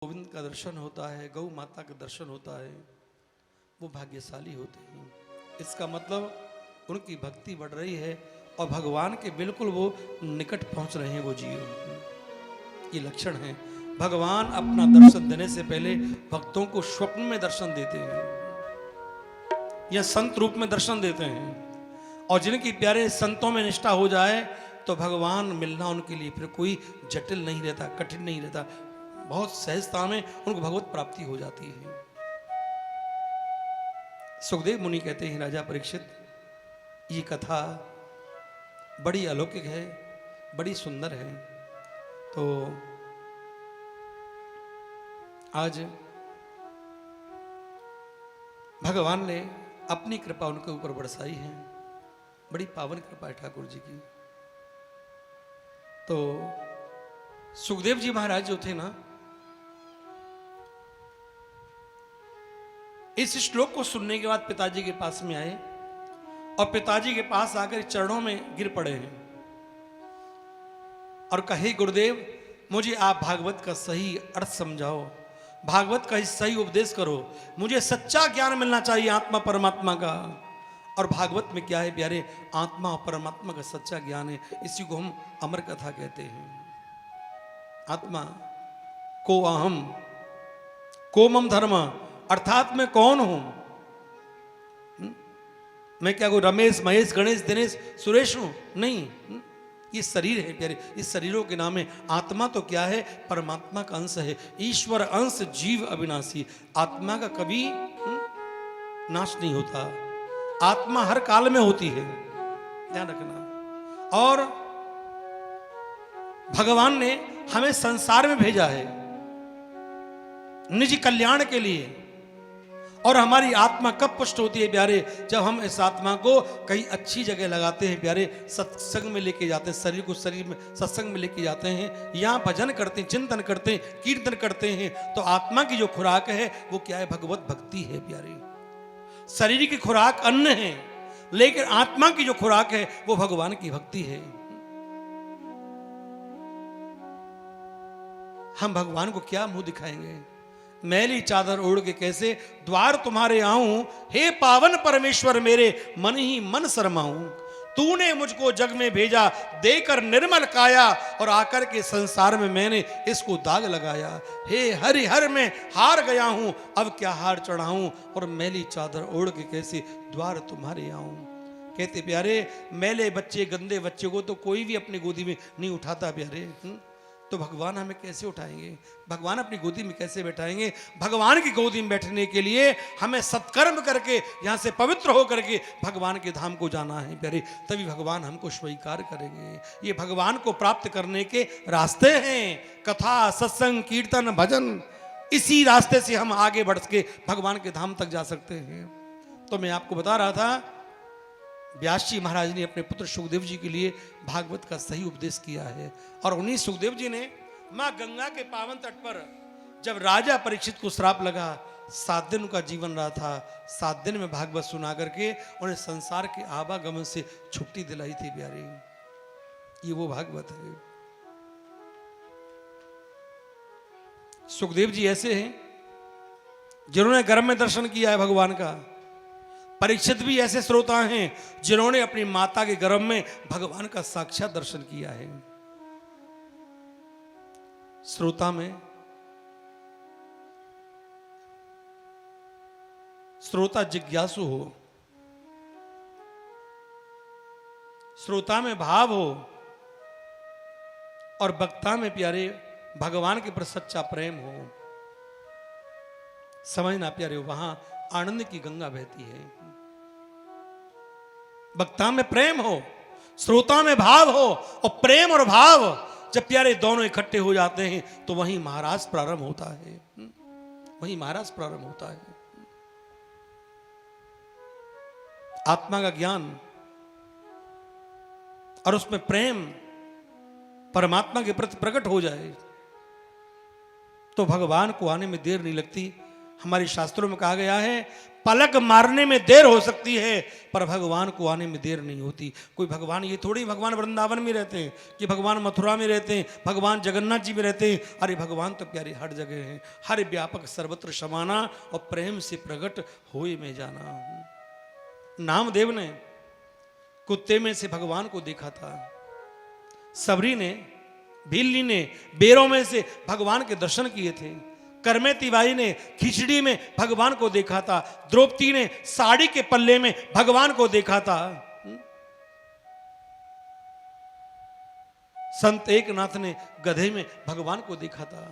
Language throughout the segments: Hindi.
गोविंद का दर्शन होता है, गौ माता का दर्शन होता है, वो भाग्यशाली होते हैं। इसका मतलब उनकी भक्ति बढ़ रही है और भगवान के बिल्कुल वो निकट पहुंच रहे हैं वो जीव। ये लक्षण है। भगवान अपना दर्शन देने से पहले भक्तों को स्वप्न में दर्शन देते हैं या संत रूप में दर्शन देते हैं, और जिनकी प्यारे संतों में निष्ठा हो जाए तो भगवान मिलना उनके लिए फिर कोई जटिल नहीं रहता, कठिन नहीं रहता, बहुत सहजता में उनको भगवत प्राप्ति हो जाती है। सुखदेव मुनि कहते हैं, राजा परीक्षित, ये कथा बड़ी अलौकिक है, बड़ी सुंदर है। तो आज भगवान ने अपनी कृपा उनके ऊपर बरसाई है, बड़ी पावन कृपा है ठाकुर जी की। तो सुखदेव जी महाराज जो थे ना, इस श्लोक को सुनने के बाद पिताजी के पास में आए और पिताजी के पास आकर चरणों में गिर पड़े हैं और कहे, गुरुदेव मुझे आप भागवत का सही अर्थ समझाओ, भागवत का सही उपदेश करो, मुझे सच्चा ज्ञान मिलना चाहिए आत्मा परमात्मा का। और भागवत में क्या है प्यारे, आत्मा और परमात्मा का सच्चा ज्ञान है। इसी को हम अमर कथा कहते हैं। आत्मा को अहम को मम धर्म, अर्थात मैं कौन हूं? मैं क्या कोई रमेश महेश गणेश दिनेश सुरेश हूं? नहीं, ये शरीर है प्यारे, इस शरीरों के नाम है। आत्मा तो क्या है, परमात्मा का अंश है, ईश्वर अंश जीव अविनाशी। आत्मा का कभी नाश नहीं होता, आत्मा हर काल में होती है, ध्यान रखना। और भगवान ने हमें संसार में भेजा है निजी कल्याण के लिए। और हमारी आत्मा कब पुष्ट होती है प्यारे, जब हम इस आत्मा को कहीं अच्छी जगह लगाते हैं प्यारे, सत्संग में लेके जाते हैं, शरीर को शरीर में सत्संग में लेके जाते हैं, यहाँ भजन करते हैं, चिंतन करते हैं, कीर्तन करते हैं। तो आत्मा की जो खुराक है वो क्या है, भगवत भक्ति है प्यारे। शरीर की खुराक अन्न है, लेकिन आत्मा की जो खुराक है वो भगवान की भक्ति है। हम भगवान को क्या मुंह दिखाएंगे, मैली चादर ओढ़ के कैसे द्वार तुम्हारे आऊं, हे पावन परमेश्वर मेरे मन ही मन शर्माऊं। तूने मुझको जग में भेजा देकर निर्मल काया, और आकर के संसार में मैंने इसको दाग लगाया। हे हरि हर में हार गया हूं, अब क्या हार चढ़ाऊं, और मैली चादर ओढ़ के कैसे द्वार तुम्हारे आऊं। कहते प्यारे, मैले बच्चे गंदे बच्चे को तो कोई भी अपनी गोदी में नहीं उठाता प्यारे। तो भगवान हमें कैसे उठाएंगे, भगवान अपनी गोदी में कैसे बैठाएंगे? भगवान की गोदी में बैठने के लिए हमें सत्कर्म करके यहाँ से पवित्र होकर के भगवान के धाम को जाना है प्यारे, तभी भगवान हमको स्वीकार करेंगे। ये भगवान को प्राप्त करने के रास्ते हैं, कथा सत्संग कीर्तन भजन, इसी रास्ते से हम आगे बढ़ के भगवान के धाम तक जा सकते हैं। तो मैं आपको बता रहा था, व्यास जी महाराज ने अपने पुत्र सुखदेव जी के लिए भागवत का सही उपदेश किया है। और उन्हीं सुखदेव जी ने मां गंगा के पावन तट पर जब राजा परीक्षित को श्राप लगा, 7 दिन का जीवन रहा था, 7 दिन में भागवत सुना करके उन्हें संसार के आवागमन से छुट्टी दिलाई थी प्यारे। ये वो भागवत है। सुखदेव जी ऐसे हैं जिन्होंने गर्भ में दर्शन किया है भगवान का। परीक्षित भी ऐसे श्रोता हैं जिन्होंने अपनी माता के गर्भ में भगवान का साक्षात दर्शन किया है। श्रोता में श्रोता जिज्ञासु हो, श्रोता में भाव हो, और वक्ता में प्यारे भगवान के प्रति सच्चा प्रेम हो। समझना प्यारे, वहां आनंद की गंगा बहती है। वक्ता में प्रेम हो, श्रोता में भाव हो, और प्रेम और भाव जब प्यारे दोनों इकट्ठे हो जाते हैं तो वहीं महाराज प्रारंभ होता है, वहीं महाराज प्रारंभ होता है। आत्मा का ज्ञान और उसमें प्रेम परमात्मा के प्रति प्रकट हो जाए तो भगवान को आने में देर नहीं लगती। हमारे शास्त्रों में कहा गया है पलक मारने में देर हो सकती है पर भगवान को आने में देर नहीं होती। कोई भगवान ये थोड़ी भगवान वृंदावन में रहते हैं कि भगवान मथुरा में रहते हैं, भगवान जगन्नाथ जी में रहते हैं। अरे भगवान तो प्यारे हर जगह हैं, हर व्यापक सर्वत्र समाना और प्रेम से प्रकट होए में जाना। नामदेव ने कुत्ते में से भगवान को देखा था, सबरी ने भीलनी ने बेरों में से भगवान के दर्शन किए थे, करमेती बाई ने खिचड़ी में भगवान को देखा था, द्रौपदी ने साड़ी के पल्ले में भगवान को देखा था, संत एकनाथ ने गधे में भगवान को देखा था।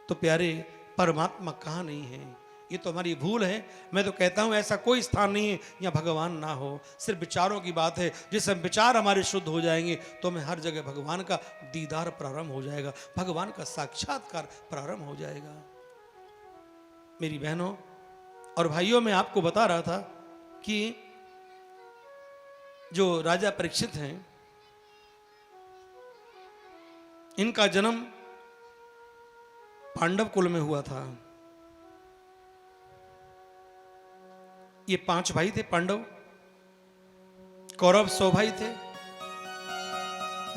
तो प्यारे परमात्मा कहां नहीं है, ये तो हमारी भूल है। मैं तो कहता हूं ऐसा कोई स्थान नहीं है यहाँ भगवान ना हो, सिर्फ विचारों की बात है। जिस विचार हमारे शुद्ध हो जाएंगे तो हमें हर जगह भगवान का दीदार प्रारंभ हो जाएगा, भगवान का साक्षात्कार प्रारंभ हो जाएगा। मेरी बहनों और भाइयों, मैं आपको बता रहा था कि जो राजा परीक्षित हैं, इनका जन्म पांडव कुल में हुआ था। ये 5 भाई थे पांडव, कौरव 100 भाई थे,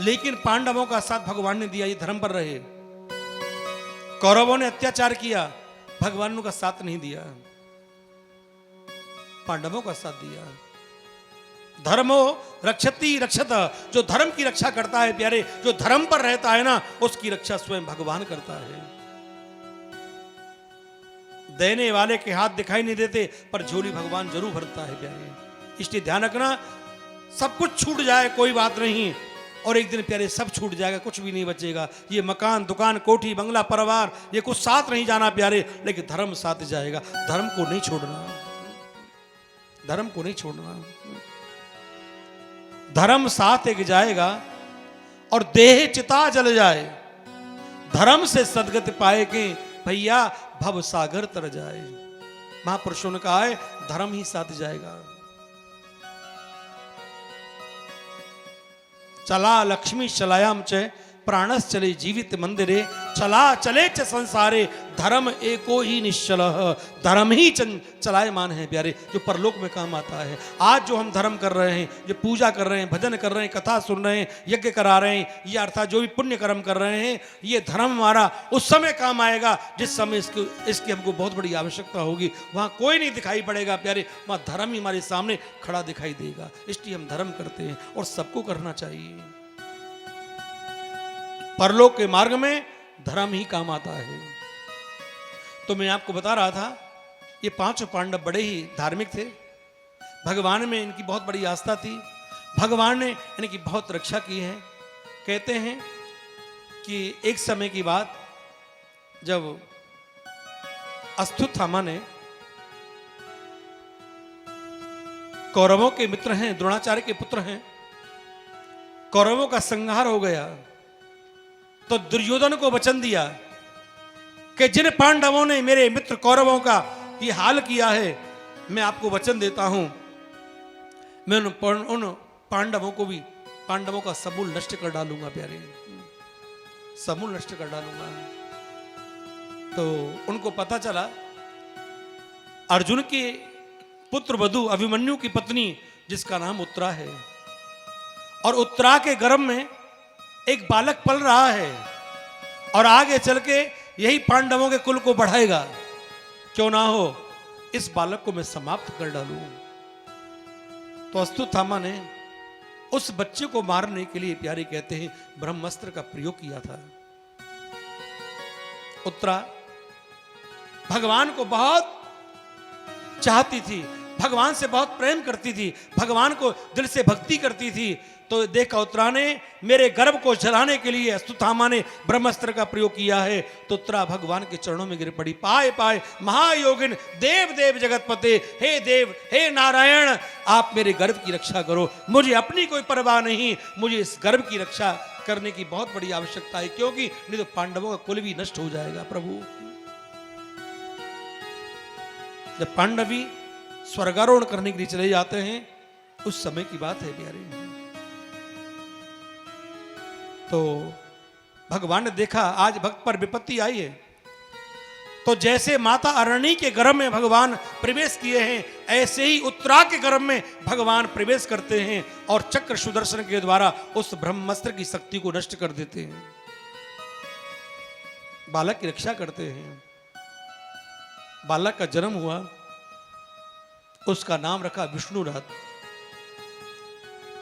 लेकिन पांडवों का साथ भगवान ने दिया, ये धर्म पर रहे। कौरवों ने अत्याचार किया, भगवान का साथ नहीं दिया, पांडवों का साथ दिया। धर्मो रक्षति रक्षत, जो धर्म की रक्षा करता है प्यारे, जो धर्म पर रहता है ना, उसकी रक्षा स्वयं भगवान करता है। देने वाले के हाथ दिखाई नहीं देते पर झोली भगवान जरूर भरता है प्यारे। इसलिए ध्यान रखना, सब कुछ छूट जाए कोई बात नहीं, और एक दिन प्यारे सब छूट जाएगा, कुछ भी नहीं बचेगा। ये मकान, दुकान, कोठी, बंगला, परिवार, ये कुछ साथ नहीं जाना प्यारे, लेकिन धर्म साथ जाएगा। धर्म को नहीं छोड़ना, धर्म को नहीं छोड़ना। धर्म साथ एक जाएगा और देह चिता जल जाए, धर्म से सदगति पाए के भैया भव सागर तर जाए। महापुरुषों ने कहा है धर्म ही साथ जाएगा। चला लक्ष्मी चलायाम च प्राणस चले जीवित मंदिरे, चला चले च संसारे धर्म एको ही निश्चल। धर्म ही चलायमान है प्यारे, जो परलोक में काम आता है। आज जो हम धर्म कर रहे हैं, जो पूजा कर रहे हैं, भजन कर रहे हैं, कथा सुन रहे हैं, यज्ञ करा रहे हैं, ये अर्थात जो भी पुण्य कर्म कर रहे हैं, ये धर्म हमारा उस समय काम आएगा जिस समय इसकी हमको बहुत बड़ी आवश्यकता होगी। वहां कोई नहीं दिखाई पड़ेगा प्यारे, वहां धर्म ही हमारे सामने खड़ा दिखाई देगा। इसलिए हम धर्म करते हैं और सबको करना चाहिए। परलोक के मार्ग में धर्म ही काम आता है। तो मैं आपको बता रहा था, ये 5 पांडव बड़े ही धार्मिक थे, भगवान में इनकी बहुत बड़ी आस्था थी, भगवान ने इनकी बहुत रक्षा की है। कहते हैं कि एक समय की बात, जब अश्वत्थामा ने, कौरवों के मित्र हैं, द्रोणाचार्य के पुत्र हैं, कौरवों का संहार हो गया, तो दुर्योधन को वचन दिया कि जिन पांडवों ने मेरे मित्र कौरवों का ये हाल किया है, मैं आपको वचन देता हूं, मैं उन पांडवों को भी, पांडवों का समूल नष्ट कर डालूंगा प्यारे, समूल नष्ट कर डालूंगा। तो उनको पता चला अर्जुन के पुत्र वधु अभिमन्यु की पत्नी, जिसका नाम उत्तरा है, और उत्तरा के गर्भ में एक बालक पल रहा है और आगे चल के यही पांडवों के कुल को बढ़ाएगा। क्यों ना हो, इस बालक को मैं समाप्त कर डालूं। तो अश्वत्थामा ने उस बच्चे को मारने के लिए, प्यारे कहते हैं, ब्रह्मास्त्र का प्रयोग किया था। उत्तरा भगवान को बहुत चाहती थी, भगवान से बहुत प्रेम करती थी, भगवान को दिल से भक्ति करती थी। तो देखा उत्तरा ने मेरे गर्भ को जलाने के लिए अश्वत्थामा ने ब्रह्मास्त्र का प्रयोग किया है। तो उत्तरा भगवान के चरणों में गिर पड़ी, पाए पाए महायोगिन देव देव जगतपते, हे देव, हे नारायण, आप मेरे गर्भ की रक्षा करो, मुझे अपनी कोई परवाह नहीं, मुझे इस गर्भ की रक्षा करने की बहुत बड़ी आवश्यकता है, क्योंकि नहीं तो पांडवों का कुल भी नष्ट हो जाएगा। प्रभु, जब पांडवी स्वर्गारोहण करने के लिए चले जाते हैं, उस समय की बात है प्यारे। तो भगवान ने देखा आज भक्त पर विपत्ति आई है, तो जैसे माता अरणी के गर्भ में भगवान प्रवेश किए हैं, ऐसे ही उत्तरा के गर्भ में भगवान प्रवेश करते हैं और चक्र सुदर्शन के द्वारा उस ब्रह्मास्त्र की शक्ति को नष्ट कर देते हैं, बालक की रक्षा करते हैं। बालक का जन्म हुआ, उसका नाम रखा विष्णुनाथ।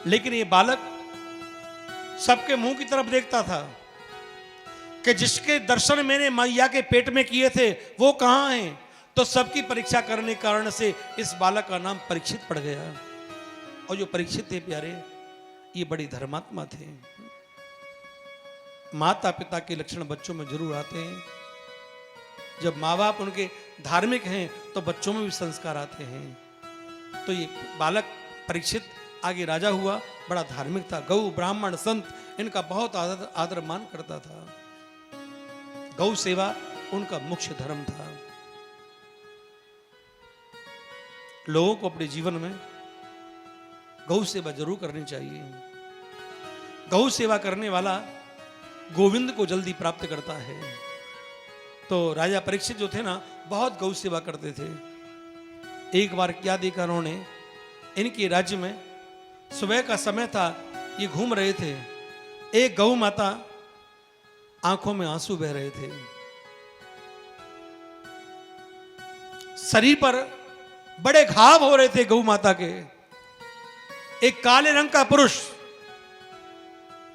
लेकिन ये बालक सबके मुंह की तरफ देखता था कि जिसके दर्शन मैंने मैया के पेट में किए थे वो कहां हैं। तो सबकी परीक्षा करने के कारण से इस बालक का नाम परीक्षित पड़ गया। और जो परीक्षित थे प्यारे, ये बड़ी धर्मात्मा थे। माता पिता के लक्षण बच्चों में जरूर आते हैं। जब माँ बाप उनके धार्मिक हैं तो बच्चों में भी संस्कार आते हैं। तो ये बालक परीक्षित आगे राजा हुआ, बड़ा धार्मिक था। गौ ब्राह्मण संत इनका बहुत आदर मान करता था। गौ सेवा उनका मुख्य धर्म था। लोगों को अपने जीवन में गौ सेवा जरूर करनी चाहिए। गौ सेवा करने वाला गोविंद को जल्दी प्राप्त करता है। तो राजा परीक्षित जो थे ना, बहुत गौ सेवा करते थे। एक बार क्या देखा उन्होंने, इनके राज्य में सुबह का समय था, ये घूम रहे थे। एक गौ माता, आंखों में आंसू बह रहे थे, शरीर पर बड़े घाव हो रहे थे गौ माता के। एक काले रंग का पुरुष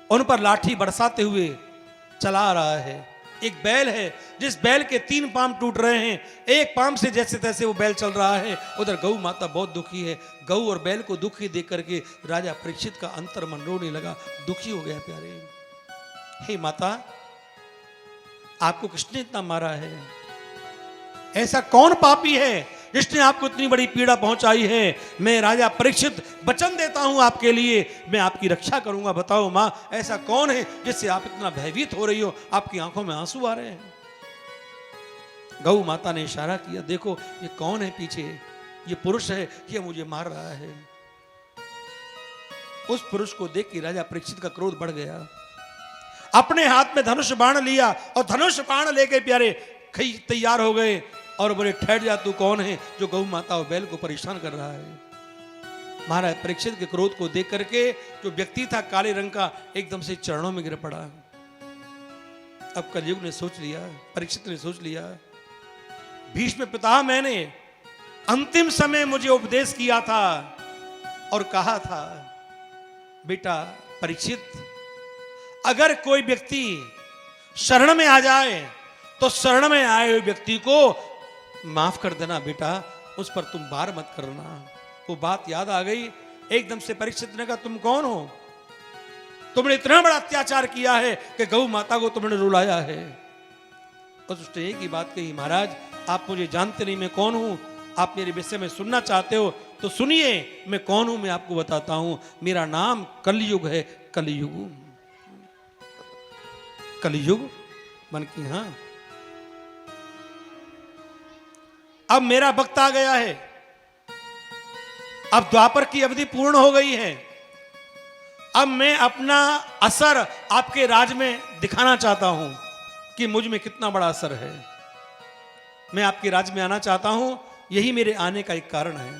उन पर लाठी बरसाते हुए चला आ रहा है। एक बैल है, जिस बैल के 3 पांव टूट रहे हैं, एक पांव से जैसे तैसे वो बैल चल रहा है। उधर गौ माता बहुत दुखी है। गौ और बैल को दुखी देख करके राजा परीक्षित का अंतर मन रोने लगा, दुखी हो गया। प्यारे, हे माता, आपको किसने इतना मारा है? ऐसा कौन पापी है जिसने आपको इतनी बड़ी पीड़ा पहुंचाई है? मैं राजा परीक्षित वचन देता हूं आपके लिए, मैं आपकी रक्षा करूंगा। बताओ मां, ऐसा कौन है जिससे आप इतना भयभीत हो रही हो, आपकी आंखों में आंसू आ रहे हैं? गौ माता ने इशारा किया, देखो ये कौन है पीछे, ये पुरुष है, ये मुझे मार रहा है। उस पुरुष को देख के राजा परीक्षित का क्रोध बढ़ गया। अपने हाथ में धनुष बाण लिया और धनुष बाण लेके प्यारे तैयार हो गए और बोले, ठहर जा, तू कौन है जो गौ माता और बैल को परेशान कर रहा है? महाराज परीक्षित के क्रोध को देख करके जो व्यक्ति था काले रंग का, एकदम से चरणों में गिर पड़ा। अब कलयुग ने सोच लिया, परीक्षित ने सोच लिया, भीष्म पिता, मैंने अंतिम समय मुझे उपदेश किया था और कहा था, बेटा परीक्षित, अगर कोई व्यक्ति शरण में आ जाए तो शरण में आए हुए व्यक्ति को माफ कर देना बेटा, उस पर तुम बार मत करना। वो बात याद आ गई। एकदम से परीक्षित ने कहा, तुम कौन हो? तुमने इतना बड़ा अत्याचार किया है कि गौ माता को तुमने रुलाया है। और उसने एक ही बात कही, महाराज आप मुझे जानते नहीं, मैं कौन हूं? आप मेरे विषय में सुनना चाहते हो तो सुनिए, मैं कौन हूं मैं आपको बताता हूं। मेरा नाम कलयुग है, कलयुग। कलयुग मन की, हाँ, अब मेरा वक्त आ गया है। अब द्वापर की अवधि पूर्ण हो गई है। अब मैं अपना असर आपके राज में दिखाना चाहता हूं कि मुझ में कितना बड़ा असर है। मैं आपके राज में आना चाहता हूं, यही मेरे आने का एक कारण है।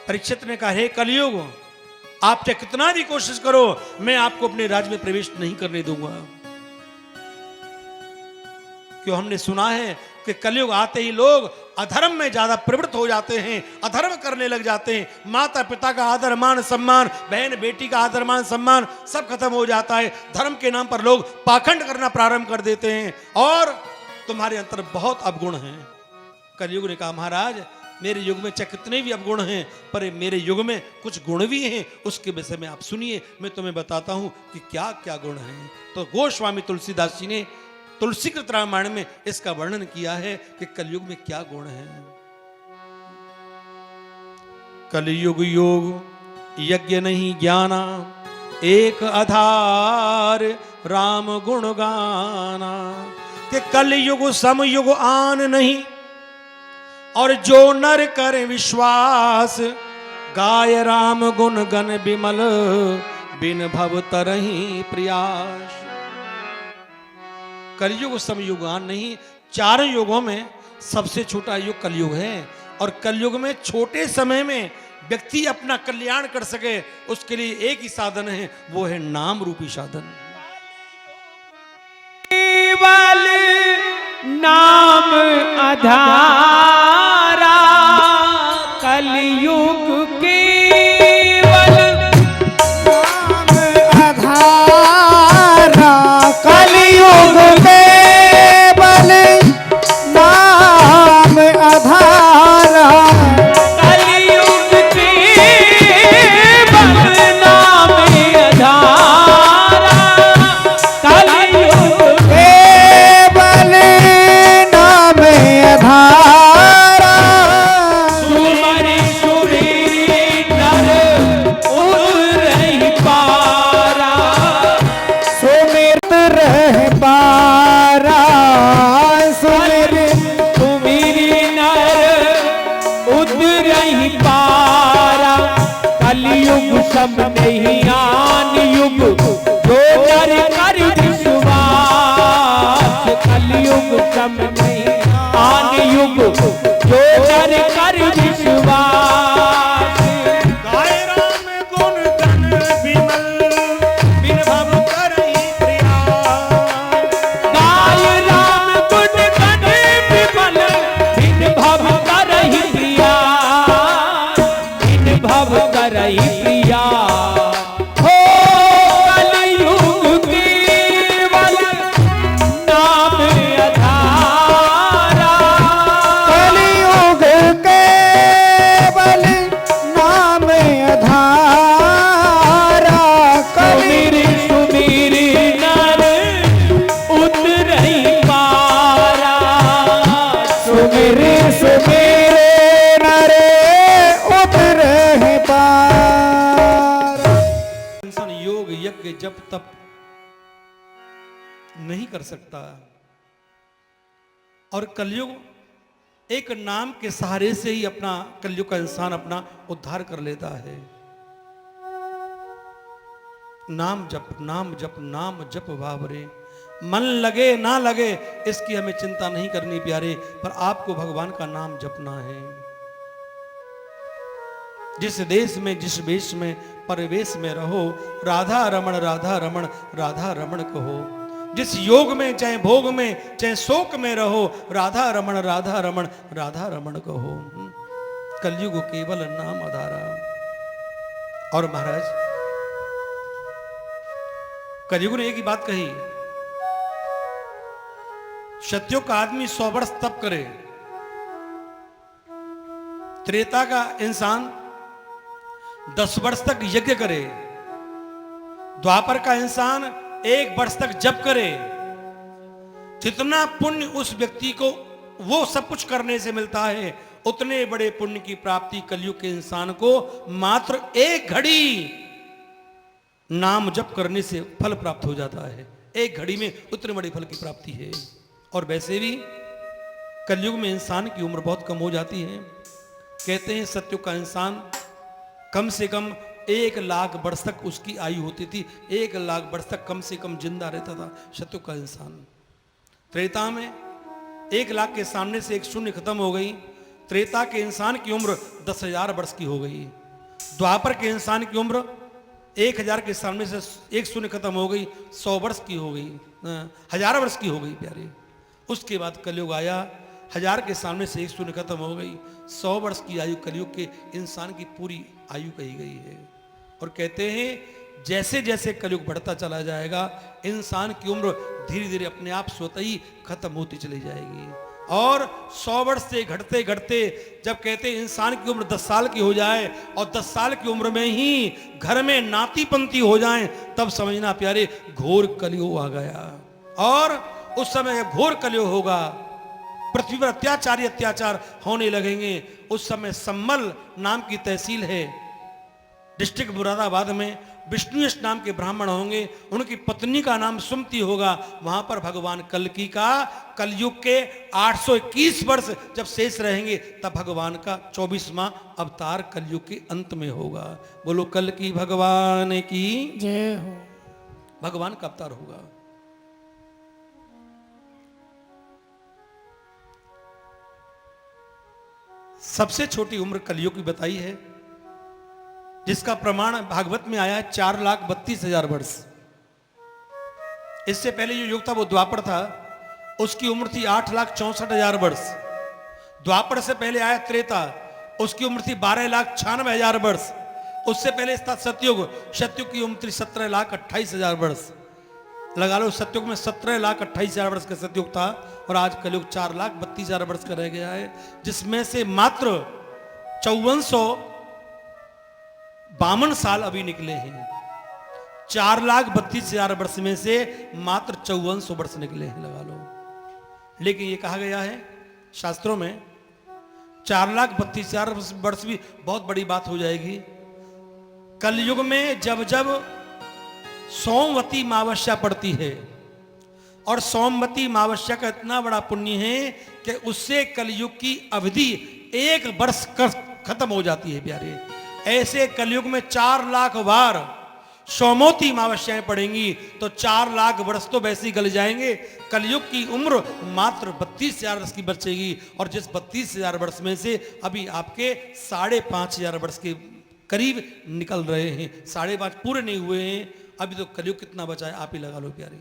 परीक्षित ने कहा, हे कलयुग, आप चाहे कितना भी कोशिश करो, मैं आपको अपने राज में प्रवेश नहीं करने दूंगा। क्यों? हमने सुना है कि कलयुग आते ही लोग अधर्म में ज्यादा प्रवृत्त हो जाते हैं, अधर्म करने लग जाते हैं। माता पिता का आदर मान सम्मान, बहन बेटी का आदर मान सम्मान सब खत्म हो जाता है। धर्म के नाम पर लोग पाखंड करना प्रारंभ कर देते हैं और तुम्हारे अंतर बहुत अवगुण हैं। कलयुग ने कहा, महाराज मेरे युग में चाहे कितने भी अवगुण हैं, पर मेरे युग में कुछ गुण भी हैं, उसके विषय में आप सुनिए, मैं तुम्हें बताता हूं कि क्या क्या गुण हैं। तो गोस्वामी तुलसीदास जी ने तुलसी कृत रामायण में इसका वर्णन किया है कि कलयुग में क्या गुण हैं। कलयुग योग यज्ञ नहीं ज्ञाना, एक आधार राम गुण गाना। कि कलयुग समयुग आन नहीं, और जो नर करे विश्वास, गाय राम गुण गण बिमल, बिन भव तरही प्रयास। कलयुग समयुगान नहीं, चारों युगों में सबसे छोटा युग कलयुग है और कलयुग में छोटे समय में व्यक्ति अपना कल्याण कर सके उसके लिए एक ही साधन है, वो है नाम रूपी साधन। केवल नाम आधारा कलयुग केवल नाम आधारा कलयुग केवल नाम आधारा कलयुग केवल नाम आधारा कलयुग केवल नाम आधारा सुमरि सुमरि नर उतरहि पारा सुमित रह पारा सुमिरि सुमिरि नर उतरहि पारा कलयुग सब नहीं आन युग जो नर कर विश्वास कलयुग सब नहीं आन युग जो नर कर विश्वास गाय राम गुण गण विमल बिन भव करहि प्रयास। गाय राम गुण गण विमल बिन भव करहि प्रिया बिन भव करहि प्रिया हो कलयुग केवल नाम आधारा कलयुग केवल नाम आधारा कबीर सुबीर नर उतरहि पारा सुबीर सुबीर नर उतरहि पारा। इंसान योग यज्ञ जप तप नहीं कर सकता और कलयुग एक नाम के सहारे से ही अपना कलयुग का इंसान अपना उद्धार कर लेता है। नाम जप नाम जप नाम जप बाबरे, मन लगे ना लगे इसकी हमें चिंता नहीं करनी प्यारे, पर आपको भगवान का नाम जपना है। जिस देश में जिस वेश में परिवेश में रहो राधा रमण राधा रमण राधा रमण कहो। जिस योग में चाहे भोग में चाहे शोक में रहो राधा रमण राधा रमण राधा रमण कहो। कलयुग केवल नाम आधारा। और महाराज कलयुग ने एक ही बात कही, सत्युग का आदमी 100 वर्ष तप करे, त्रेता का इंसान 10 वर्ष तक यज्ञ करे, द्वापर का इंसान 1 वर्ष तक जप करे। जितना पुण्य उस व्यक्ति को वो सब कुछ करने से मिलता है उतने बड़े पुण्य की प्राप्ति कलयुग के इंसान को मात्र 1 घड़ी नाम जप करने से फल प्राप्त हो जाता है। 1 घड़ी में उतने बड़े फल की प्राप्ति है। और वैसे भी कलयुग में इंसान की उम्र बहुत कम हो जाती है। कहते हैं सत्युग का इंसान कम से कम 1 लाख वर्ष तक उसकी आयु होती थी। 1 लाख वर्ष तक कम से कम जिंदा रहता था सत्युग का इंसान। त्रेता में 1 लाख के सामने से 1 शून्य खत्म हो गई। त्रेता के इंसान की उम्र 10,000 वर्ष की हो गई। द्वापर के इंसान की उम्र 1000 के सामने से 1 शून्य खत्म हो गई, 100 वर्ष की हो गई, 1000 वर्ष की हो गई प्यारे। उसके बाद कलयुग आया, 1000 के सामने से 1 शून्य खत्म हो गई, 100 वर्ष की आयु कलयुग के इंसान की पूरी आयु कही गई है। और कहते हैं जैसे जैसे कलयुग बढ़ता चला जाएगा इंसान की उम्र धीरे धीरे अपने आप स्वतः ही खत्म होती चली जाएगी। और 100 वर्ष से घटते घटते जब कहते इंसान की उम्र 10 साल की हो जाए और 10 साल की उम्र में ही घर में नाती पंती हो जाए तब समझना प्यारे घोर कलयुग आ गया। और उस समय घोर कलयुग होगा, पृथ्वी पर अत्याचारी अत्याचार होने लगेंगे। उस समय सम्मल नाम की तहसील है डिस्ट्रिक्ट मुरादाबाद में, विष्णुयश नाम के ब्राह्मण होंगे, उनकी पत्नी का नाम सुमति होगा। वहां पर भगवान कल्की का कलयुग के 821 वर्ष जब शेष रहेंगे तब भगवान का 24वां अवतार कलयुग के अंत में होगा। बोलो कल्की भगवान की जय हो। भगवान का अवतार होगा। सबसे छोटी उम्र कलयुग की बताई है, जिसका प्रमाण भागवत में आया है 4,32,000 वर्ष। इससे पहले जो युग था वो द्वापर था, उसकी उम्र थी 8,64,000 वर्ष। द्वापर से पहले आया त्रेता, उसकी उम्र थी 12,96,000 वर्ष। उससे पहले था सतयुग, सतयुग की उम्र थी 17,28,000 वर्ष। लगा लो सतयुग में 17,28,000 वर्ष का सतयुग था, और आज कलयुग 4,32,000 वर्ष का रह गया है, जिसमें से मात्र 5452 साल अभी निकले हैं। 4,32,000 वर्ष में से मात्र 5400 वर्ष निकले हैं, लगा लो। लेकिन ये कहा गया है शास्त्रों में 4,32,000 वर्ष भी बहुत बड़ी बात हो जाएगी। कलयुग में जब जब सोमवती मावस्या पड़ती है, और सोमवती मावस्या का इतना बड़ा पुण्य है कि उससे कलयुग की अवधि 1 वर्ष खत्म हो जाती है प्यारे। ऐसे कलयुग में 4 लाख बार सोमवती मावस्याएं पड़ेंगी तो 4 लाख वर्ष तो वैसे ही गल जाएंगे। कलयुग की उम्र मात्र 32,000 वर्ष की बचेगी, और जिस 32,000 वर्ष में से अभी आपके 5,500 वर्ष के करीब निकल रहे हैं, 5.5 पूरे नहीं हुए हैं। अभी तो कलयुग कितना बचा है आप ही लगा लो प्यारे।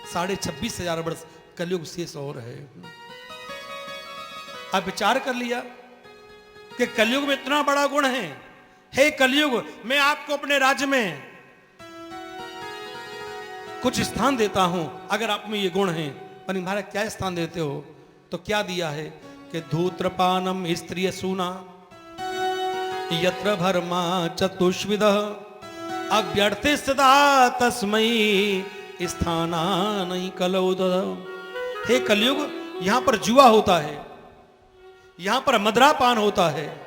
26,500 वर्ष कलयुग शेष और है। अब विचार कर लिया कि कलयुग में इतना बड़ा गुण है। हे कलयुग, मैं आपको अपने राज्य में कुछ स्थान देता हूं अगर आप में ये गुण है। पर महाराज क्या स्थान देते हो? तो क्या दिया है कि धूत्रपानम स्त्रिय सूना यत्र भरमा चतुष्विद अभ्यर्थे सदा तस्मई स्थाना नहीं कलौद। हे कलयुग, यहां पर जुआ होता है, यहां पर मदरापान होता है,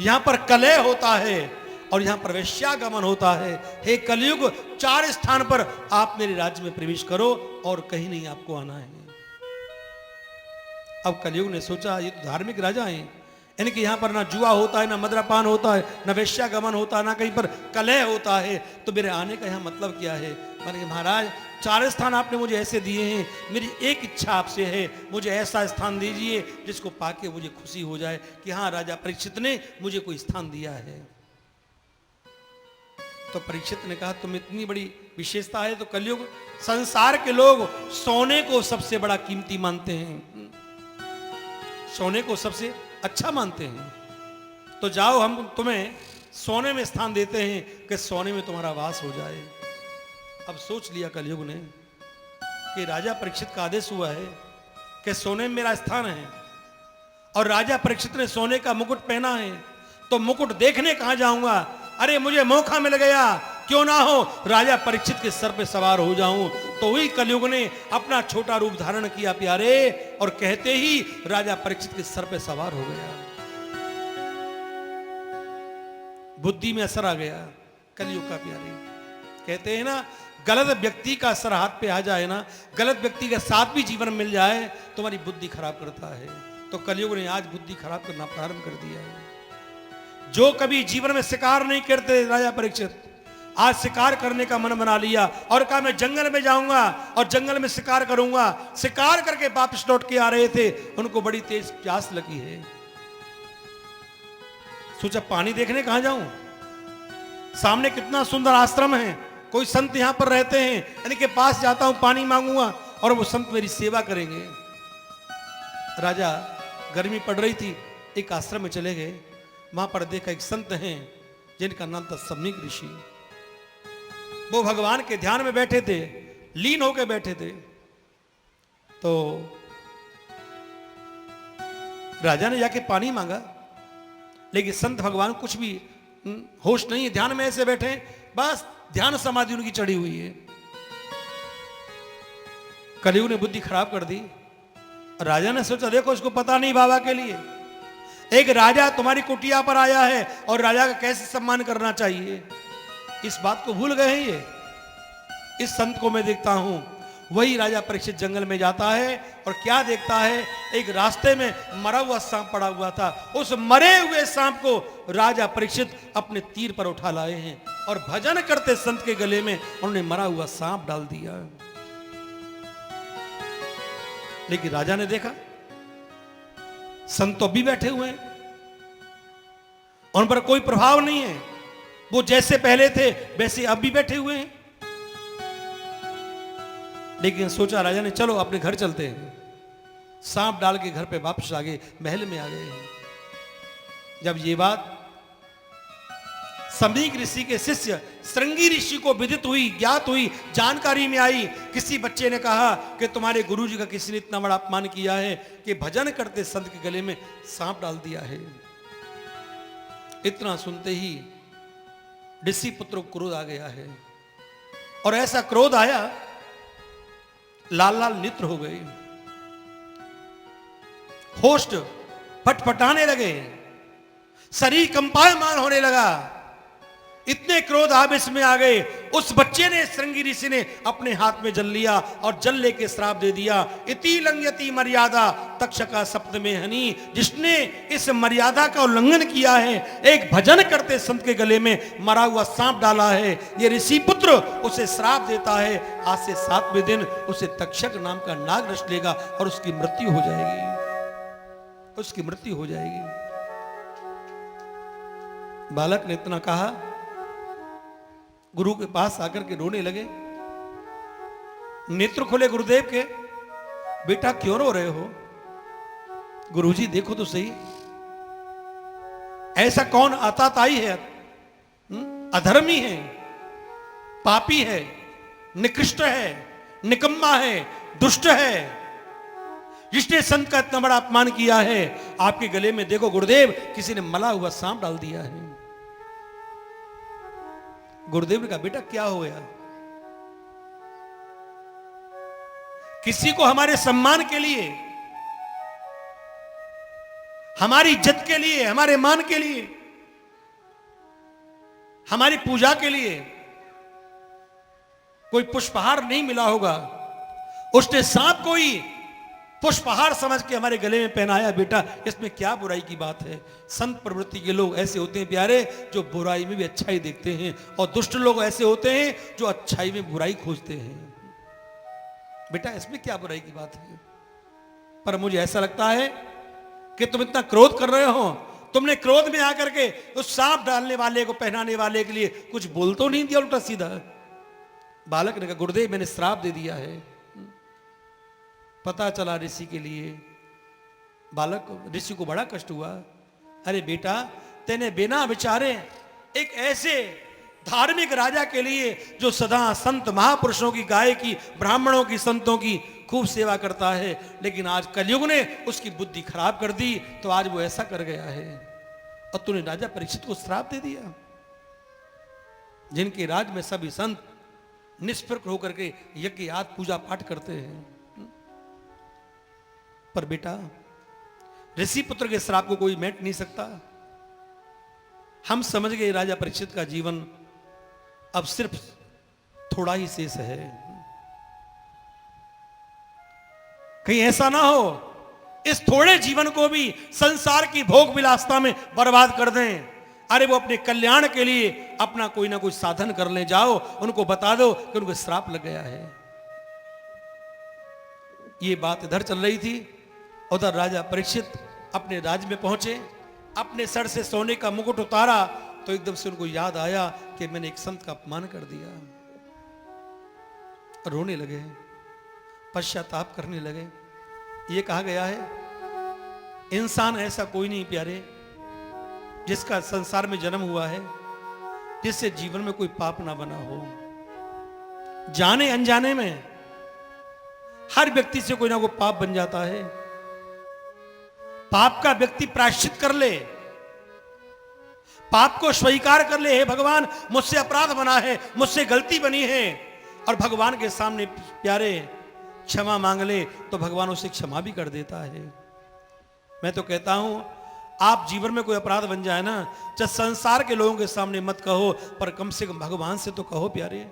यहां पर कलह होता है, और यहां पर वेश्यागमन होता है। हे कलयुग, 4 स्थान पर आप मेरे राज्य में प्रवेश करो और कहीं नहीं आपको आना है। अब कलयुग ने सोचा ये तो धार्मिक राजा हैं, इनके यहां पर ना जुआ होता है, ना मदरापान होता है, ना वेश्यागमन होता है, ना कहीं पर कलह होता है, तो मेरे आने का यहां मतलब क्या है? मैंने महाराज 4 स्थान आपने मुझे ऐसे दिए हैं, मेरी एक इच्छा आपसे है, मुझे ऐसा स्थान दीजिए जिसको पाके मुझे खुशी हो जाए कि हाँ राजा परीक्षित ने मुझे कोई स्थान दिया है। तो परीक्षित ने कहा तुम इतनी बड़ी विशेषता है तो कलयुग संसार के लोग सोने को सबसे बड़ा कीमती मानते हैं, सोने को सबसे अच्छा मानते हैं। तो जाओ, हम तुम्हें सोने में स्थान देते हैं कि सोने में तुम्हारा वास हो जाए। अब सोच लिया कलयुग ने कि राजा परीक्षित का आदेश हुआ है कि सोने में मेरा स्थान है, और राजा परीक्षित ने सोने का मुकुट पहना है, तो मुकुट देखने कहां जाऊंगा? अरे मुझे मौका मिल गया, क्यों ना हो राजा परीक्षित के सर पे सवार हो जाऊं। तो वही कलयुग ने अपना छोटा रूप धारण किया प्यारे, और कहते ही राजा परीक्षित के सर पे सवार हो गया। बुद्धि में असर आ गया कलयुग का प्यारे। कहते हैं ना, गलत व्यक्ति का असर हाथ पे आ जाए ना, गलत व्यक्ति के साथ भी जीवन मिल जाए, तुम्हारी बुद्धि खराब करता है। तो कलयुग ने आज बुद्धि खराब करना प्रारंभ कर दिया है। जो कभी जीवन में शिकार नहीं करते राजा परीक्षित, आज शिकार करने का मन बना लिया और कहा मैं जंगल में जाऊंगा और जंगल में शिकार करूंगा। शिकार करके वापस लौट के आ रहे थे, उनको बड़ी तेज प्यास लगी है। सोचा पानी देखने कहां जाऊं, सामने कितना सुंदर आश्रम है, कोई संत यहां पर रहते हैं, इनके पास जाता हूं, पानी मांगूंगा और वो संत मेरी सेवा करेंगे। राजा, गर्मी पड़ रही थी, एक आश्रम में चले गए। वहां पर देखा एक संत हैं जिनका नाम था सम्यक ऋषि। वो भगवान के ध्यान में बैठे थे, लीन होकर बैठे थे। तो राजा ने जाके पानी मांगा, लेकिन संत भगवान कुछ भी होश नहीं है, ध्यान में ऐसे बैठे, बस ध्यान समाधि उनकी चढ़ी हुई है। कलयुग ने बुद्धि खराब कर दी। राजा ने सोचा देखो इसको पता नहीं बाबा के लिए, एक राजा तुम्हारी कुटिया पर आया है और राजा का कैसे सम्मान करना चाहिए, इस बात को भूल गए हैं ये। इस संत को मैं देखता हूं, वही राजा परीक्षित जंगल में जाता है और क्या देखता है, एक रास्ते में मरा हुआ सांप पड़ा हुआ था। उस मरे हुए सांप को राजा परीक्षित अपने तीर पर उठा लाए हैं और भजन करते संत के गले में उन्होंने मरा हुआ सांप डाल दिया। लेकिन राजा ने देखा संत तो अभी बैठे हुए हैं, उन पर कोई प्रभाव नहीं है, वो जैसे पहले थे वैसे अब भी बैठे हुए हैं। लेकिन सोचा राजा ने चलो अपने घर चलते हैं। सांप डाल के घर पे वापस आ गए, महल में आ गए। जब ये बात समीक ऋषि के शिष्य श्रृंगी ऋषि को विदित हुई, ज्ञात हुई, जानकारी में आई, किसी बच्चे ने कहा कि तुम्हारे गुरुजी का किसी ने इतना बड़ा अपमान किया है कि भजन करते संत के गले में सांप डाल दिया है। इतना सुनते ही ऋषि पुत्र को क्रोध आ गया है, और ऐसा क्रोध आया लाल लाल नेत्र हो गए, होस्ट फटफटाने लगे, शरीर कंपायमान होने लगा। इतने क्रोध आवेश में आ गए, उस बच्चे ने श्रृंगी ऋषि ने अपने हाथ में जल लिया और जल लेके श्राप दे दिया। इति लंघयति मर्यादा तक्षका सप्तमे हनि, जिसने इस मर्यादा का उल्लंघन किया है, एक भजन करते संत के गले में मरा हुआ सांप डाला है, ये ऋषि पुत्र उसे श्राप देता है, आज से 7वें दिन उसे तक्षक नाम का नाग रच लेगा और उसकी मृत्यु हो जाएगी, उसकी मृत्यु हो जाएगी। बालक ने इतना कहा, गुरु के पास आकर के रोने लगे। नेत्र खोले गुरुदेव के, बेटा क्यों रो रहे हो? गुरुजी देखो तो सही, ऐसा कौन आताताई है, अधर्मी है, पापी है, निकृष्ट है, निकम्मा है, दुष्ट है, जिसने संत का इतना बड़ा अपमान किया है। आपके गले में देखो गुरुदेव किसी ने मला हुआ सांप डाल दिया है। गुरुदेव ने कहा, बेटा क्या हो गया? किसी को हमारे सम्मान के लिए, हमारी इज्जत के लिए, हमारे मान के लिए, हमारी पूजा के लिए कोई पुष्पहार नहीं मिला होगा, उसने सांप को ही पुष्पहार समझ के हमारे गले में पहनाया। बेटा इसमें क्या बुराई की बात है? संत प्रवृत्ति के लोग ऐसे होते हैं प्यारे, जो बुराई में भी अच्छाई देखते हैं, और दुष्ट लोग ऐसे होते हैं जो अच्छाई में बुराई खोजते हैं। बेटा इसमें क्या बुराई की बात है? पर मुझे ऐसा लगता है कि तुम इतना क्रोध कर रहे हो, तुमने क्रोध में आकर के उस सांप डालने वाले को, पहनाने वाले के लिए कुछ बोल तो नहीं दिया उल्टा सीधा? बालक ने कहा, गुरुदेव मैंने श्राप दे दिया है। पता चला ऋषि के लिए, बालक ऋषि को बड़ा कष्ट हुआ। अरे बेटा तेने बिना विचारे एक ऐसे धार्मिक राजा के लिए जो सदा संत महापुरुषों की, गाय की, ब्राह्मणों की, संतों की खूब सेवा करता है, लेकिन आज कलयुग ने उसकी बुद्धि खराब कर दी, तो आज वो ऐसा कर गया है। और तूने राजा परीक्षित को श्राप दे दिया, जिनके राज में सभी संत निष्फिक्र होकर के यज्ञ याद पूजा पाठ करते हैं। पर बेटा ऋषि पुत्र के श्राप को कोई मेट नहीं सकता। हम समझ गए राजा परीक्षित का जीवन अब सिर्फ थोड़ा ही शेष है। कहीं ऐसा ना हो इस थोड़े जीवन को भी संसार की भोग विलासता में बर्बाद कर दें। अरे वो अपने कल्याण के लिए अपना कोई ना कोई साधन कर ले, जाओ उनको बता दो कि उनको श्राप लग गया है। ये बात इधर चल रही थी, उधर राजा परीक्षित अपने राज्य में पहुंचे, अपने सर से सोने का मुकुट उतारा तो एकदम से उनको याद आया कि मैंने एक संत का अपमान कर दिया। रोने लगे, पश्चाताप करने लगे। ये कहा गया है इंसान ऐसा कोई नहीं प्यारे जिसका संसार में जन्म हुआ है जिससे जीवन में कोई पाप ना बना हो। जाने अनजाने में हर व्यक्ति से कोई ना कोई पाप बन जाता है। पाप का व्यक्ति प्रायश्चित कर ले, पाप को स्वीकार कर ले, हे भगवान मुझसे अपराध बना है, मुझसे गलती बनी है, और भगवान के सामने प्यारे क्षमा मांग ले तो भगवान उसे क्षमा भी कर देता है। मैं तो कहता हूं आप जीवन में कोई अपराध बन जाए ना, चाहे संसार के लोगों के सामने मत कहो, पर कम से कम भगवान से तो कहो प्यारे,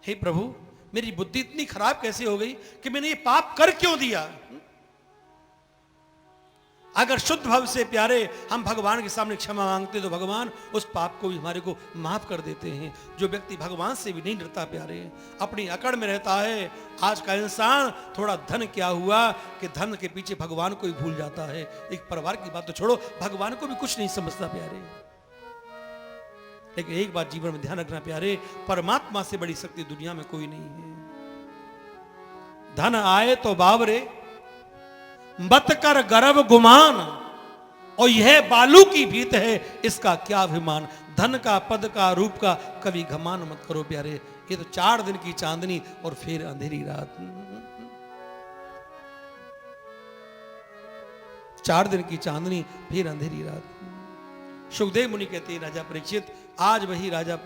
हे प्रभु मेरी बुद्धि इतनी खराब कैसे हो गई कि मैंने ये पाप कर क्यों दिया? अगर शुद्ध भाव से प्यारे हम भगवान के सामने क्षमा मांगते तो भगवान उस पाप को भी हमारे को माफ कर देते हैं। जो व्यक्ति भगवान से भी नहीं डरता प्यारे, अपनी अकड़ में रहता है, आज का इंसान थोड़ा धन क्या हुआ कि धन के पीछे भगवान को ही भूल जाता है। एक परिवार की बात तो छोड़ो, भगवान को भी कुछ नहीं समझता प्यारे। लेकिन एक बात जीवन में ध्यान रखना प्यारे, परमात्मा से बड़ी शक्ति दुनिया में कोई नहीं है। धन आए तो बावरे, मत कर गर्व गुमान, और यह बालू की भीत है, इसका क्या अभिमान। धन का, पद का, रूप का कभी घमान मत करो प्यारे। ये तो 4 दिन की चांदनी और फिर अंधेरी रात। 4 दिन की चांदनी फिर अंधेरी रात। सुखदेव मुनि कहते हैं राजा परीक्षित, आज वही राजा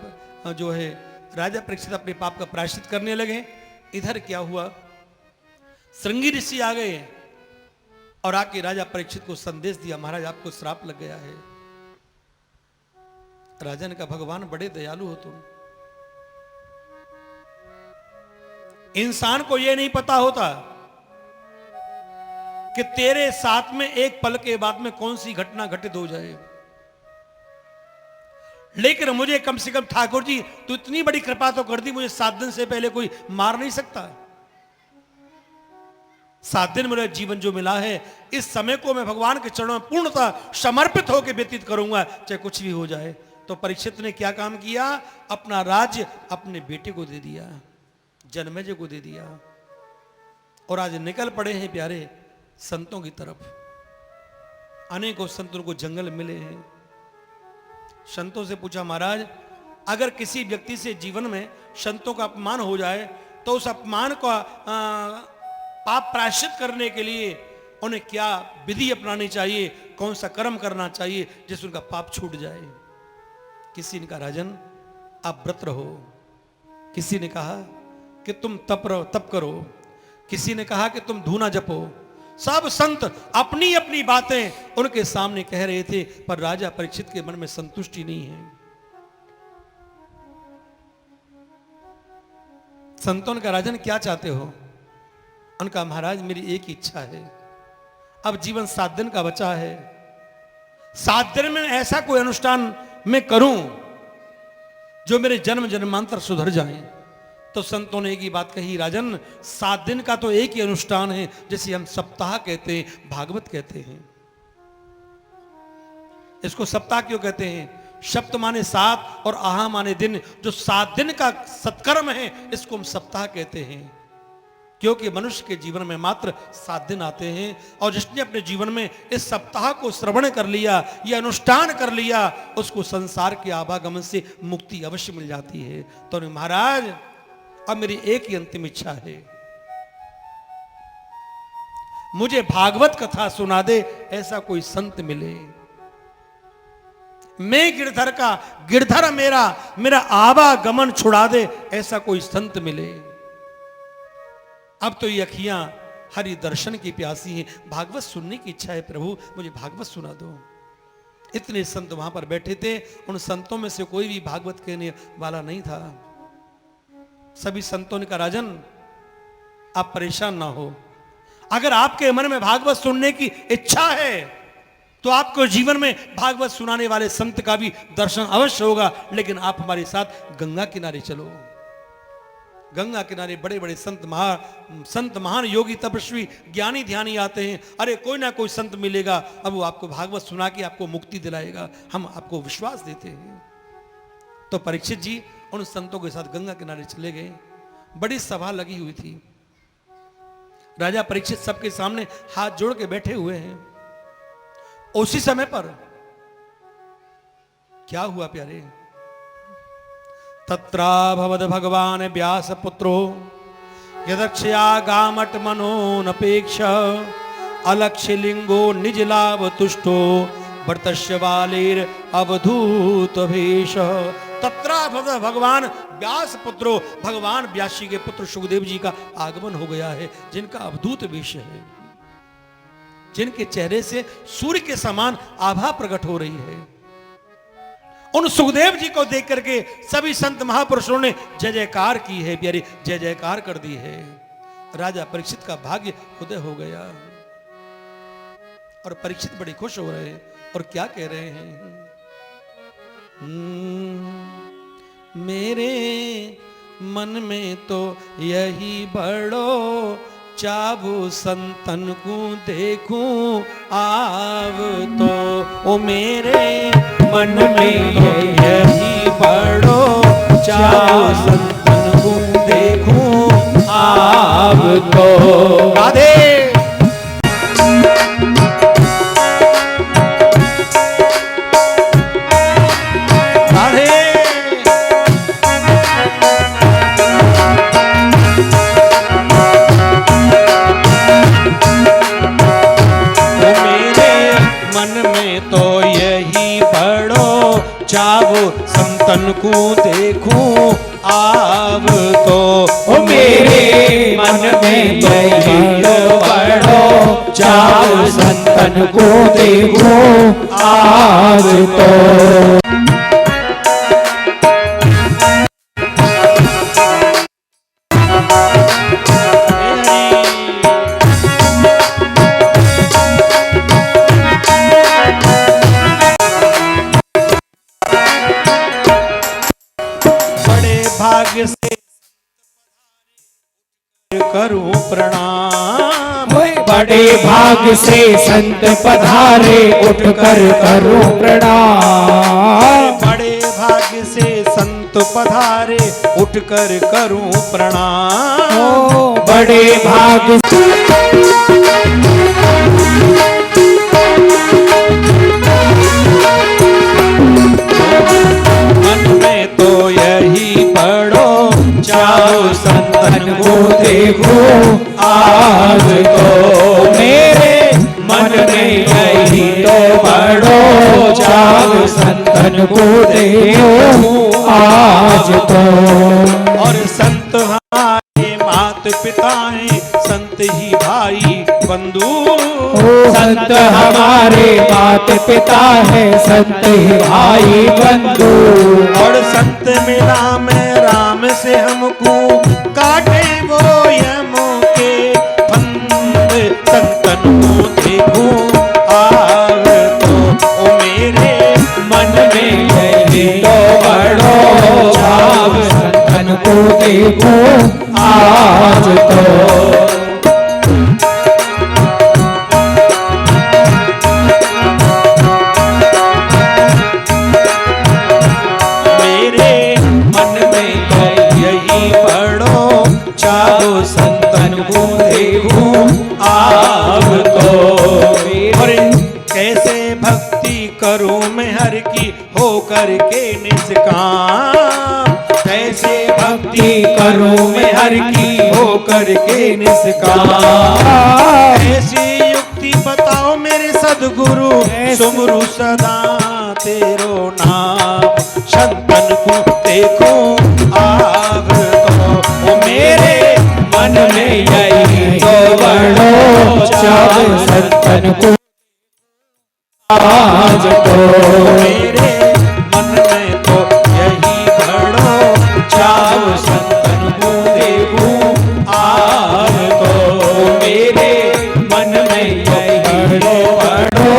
जो है राजा परीक्षित अपने पाप का प्रायश्चित करने लगे। इधर क्या हुआ, श्रृंगी ऋषि आ गए और आके राजा परीक्षित को संदेश दिया, महाराज आपको श्राप लग गया है। राजा ने कहा भगवान बड़े दयालु हो तुम। इंसान को यह नहीं पता होता कि तेरे साथ में एक पल के बाद में कौन सी घटना घटित हो जाए। लेकिन मुझे कम से कम ठाकुर जी तो इतनी बड़ी कृपा तो कर दी, मुझे 7 दिन से पहले कोई मार नहीं सकता। 7 दिन मेरा जीवन जो मिला है, इस समय को मैं भगवान के चरणों में पूर्णतः समर्पित होकर व्यतीत करूंगा, चाहे कुछ भी हो जाए। तो परीक्षित ने क्या काम किया, अपना राज्य अपने बेटे को दे दिया, जन्मेजय को दे दिया, और आज निकल पड़े हैं प्यारे संतों की तरफ। अनेकों संतों को जंगल मिले हैं। संतों से पूछा महाराज, अगर किसी व्यक्ति से जीवन में संतों का अपमान हो जाए तो उस अपमान का पाप प्रायश्चित करने के लिए उन्हें क्या विधि अपनानी चाहिए, कौन सा कर्म करना चाहिए जिससे उनका पाप छूट जाए। किसी ने कहा राजन आप व्रत रहो, किसी ने कहा कि तुम तप करो, किसी ने कहा कि तुम धूना जपो। सब संत अपनी अपनी बातें उनके सामने कह रहे थे, पर राजा परीक्षित के मन में संतुष्टि नहीं है। संतों ने कहा राजन क्या चाहते हो। उनका महाराज मेरी एक ही इच्छा है, अब जीवन 7 दिन का बचा है, 7 दिन में ऐसा कोई अनुष्ठान मैं करूं जो मेरे जन्म जन्मांतर सुधर जाए। तो संतों ने एक ही बात कही, राजन 7 दिन का तो एक ही अनुष्ठान है, जैसे हम सप्ताह कहते हैं, भागवत कहते हैं। इसको सप्ताह क्यों कहते हैं, सप्त माने 7 और आहा माने दिन, जो 7 दिन का सत्कर्म है इसको हम सप्ताह कहते हैं। क्योंकि मनुष्य के जीवन में मात्र 7 दिन आते हैं, और जिसने अपने जीवन में इस सप्ताह को श्रवण कर लिया, यह अनुष्ठान कर लिया, उसको संसार के आवागमन से मुक्ति अवश्य मिल जाती है। तो महाराज अब मेरी एक ही अंतिम इच्छा है, मुझे भागवत कथा सुना दे, ऐसा कोई संत मिले। मैं गिरधर का, गिरधर मेरा आवागमन छुड़ा दे, ऐसा कोई संत मिले। अब तो ये अखियां हरि दर्शन की प्यासी हैं, भागवत सुनने की इच्छा है, प्रभु मुझे भागवत सुना दो। इतने संत वहां पर बैठे थे, उन संतों में से कोई भी भागवत कहने वाला नहीं था। सभी संतों ने कहा राजन आप परेशान ना हो, अगर आपके मन में भागवत सुनने की इच्छा है तो आपको जीवन में भागवत सुनाने वाले संत का भी दर्शन अवश्य होगा। लेकिन आप हमारे साथ गंगा किनारे चलो। गंगा किनारे बड़े बड़े संत महान योगी तपस्वी ज्ञानी ध्यानी आते हैं। अरे कोई ना कोई संत मिलेगा, अब वो आपको भागवत सुना के आपको मुक्ति दिलाएगा, हम आपको विश्वास देते हैं। तो परीक्षित जी उन संतों के साथ गंगा किनारे चले गए। बड़ी सभा लगी हुई थी, राजा परीक्षित सबके सामने हाथ जोड़ के बैठे हुए हैं। उसी समय पर क्या हुआ प्यारे, तत्राभवद भगवान व्यास पुत्रो यदक्षया गामट मनोनपेक्ष अलक्ष्य लिंगो निज लाभ तुष्टो वर्तस्य बालेर अवधूत भेष। तत्राभवद भगवान व्यास पुत्रो, भगवान व्यासी के पुत्र सुखदेव जी का आगमन हो गया है, जिनका अवधूत वेश है, जिनके चेहरे से सूर्य के समान आभा प्रकट हो रही है। उन सुखदेव जी को देख करके सभी संत महापुरुषों ने जय जयकार की है, प्यारी जय जयकार कर दी है। राजा परीक्षित का भाग्य उदय हो गया। और परीक्षित बड़े खुश हो रहे हैं और क्या कह रहे हैं, मेरे मन में तो यही बड़ो चाबू संतन को देखूं आव तो, ओ मेरे मन में यही बड़ो चाबू संतन को देखूं आव तो। राधे चावो संतन को देखूं आव तो, ओ मेरे मन में यही बड़ो चाव संतन को देखूं आव तो। भाग्य से करूं प्रणाम, बड़े भाग से संत पधारे उठकर करूं प्रणाम, बड़े भाग्य से संत पधारे उठकर करूं प्रणाम, बड़े भाग मन में तो यही बड़ो चाव संतन को देखूं आज तो, मेरे मन में यही तो बड़ो चाव संतन को देखूं आज तो। और संत हमारे मात पिता हैं, संत ही भाई बंधु, संत हमारे मात पिता है, संत ही भाई बंधु, और संत मिला में राम से हमको काटे वो यमों के फंद, संतन को देखूं आव तो, ओ मेरे मन में यही तो बड़ो चाव संतन को देखूं आज तो। संतन को देखूं आव तो, और कैसे भक्ति करूं मैं हर की होकर के निष्काम, कैसे भक्ति करूं मैं हर की होकर के निष्काम, ऐसी युक्ति बताओ मेरे सद्गुरु सुमरु सदा तेरो नाम, संतन को देखूं आव तो, ओ मेरे मन में यही तो बड़ो चाव संतन को आज तो, मेरे मन में तो यही बड़ो चाव संतन को देखूं आव तो, मेरे मन में यही बड़ो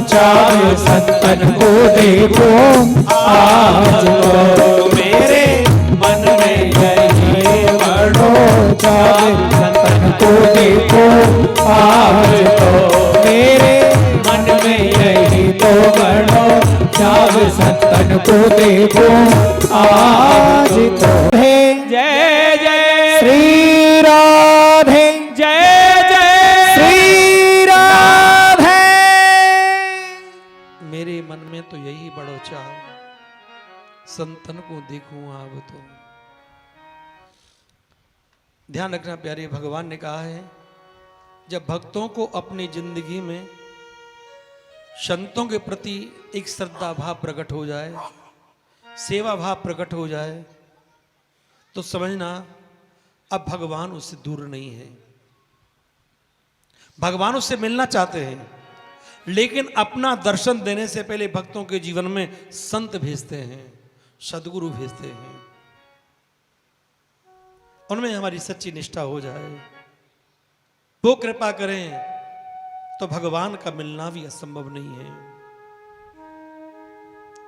चाव संतन को देखूं आज तो, मेरे मन में यही बड़ो चाव संतन को देखूं आज तो, मेरे मन में यही तो बड़ो चाव संतन को देखूं आज तो। जय जय श्री राधे, जय जय श्री राधे। मेरे मन में तो यही बड़ो चाव संतन को देखूं आव तो। ध्यान रखना प्यारे, भगवान ने कहा है जब भक्तों को अपनी जिंदगी में संतों के प्रति एक श्रद्धा भाव प्रकट हो जाए, सेवा भाव प्रकट हो जाए, तो समझना अब भगवान उससे दूर नहीं है। भगवान उससे मिलना चाहते हैं, लेकिन अपना दर्शन देने से पहले भक्तों के जीवन में संत भेजते हैं, सदगुरु भेजते हैं, उनमें हमारी सच्ची निष्ठा हो जाए, वो कृपा करें तो भगवान का मिलना भी असंभव नहीं है।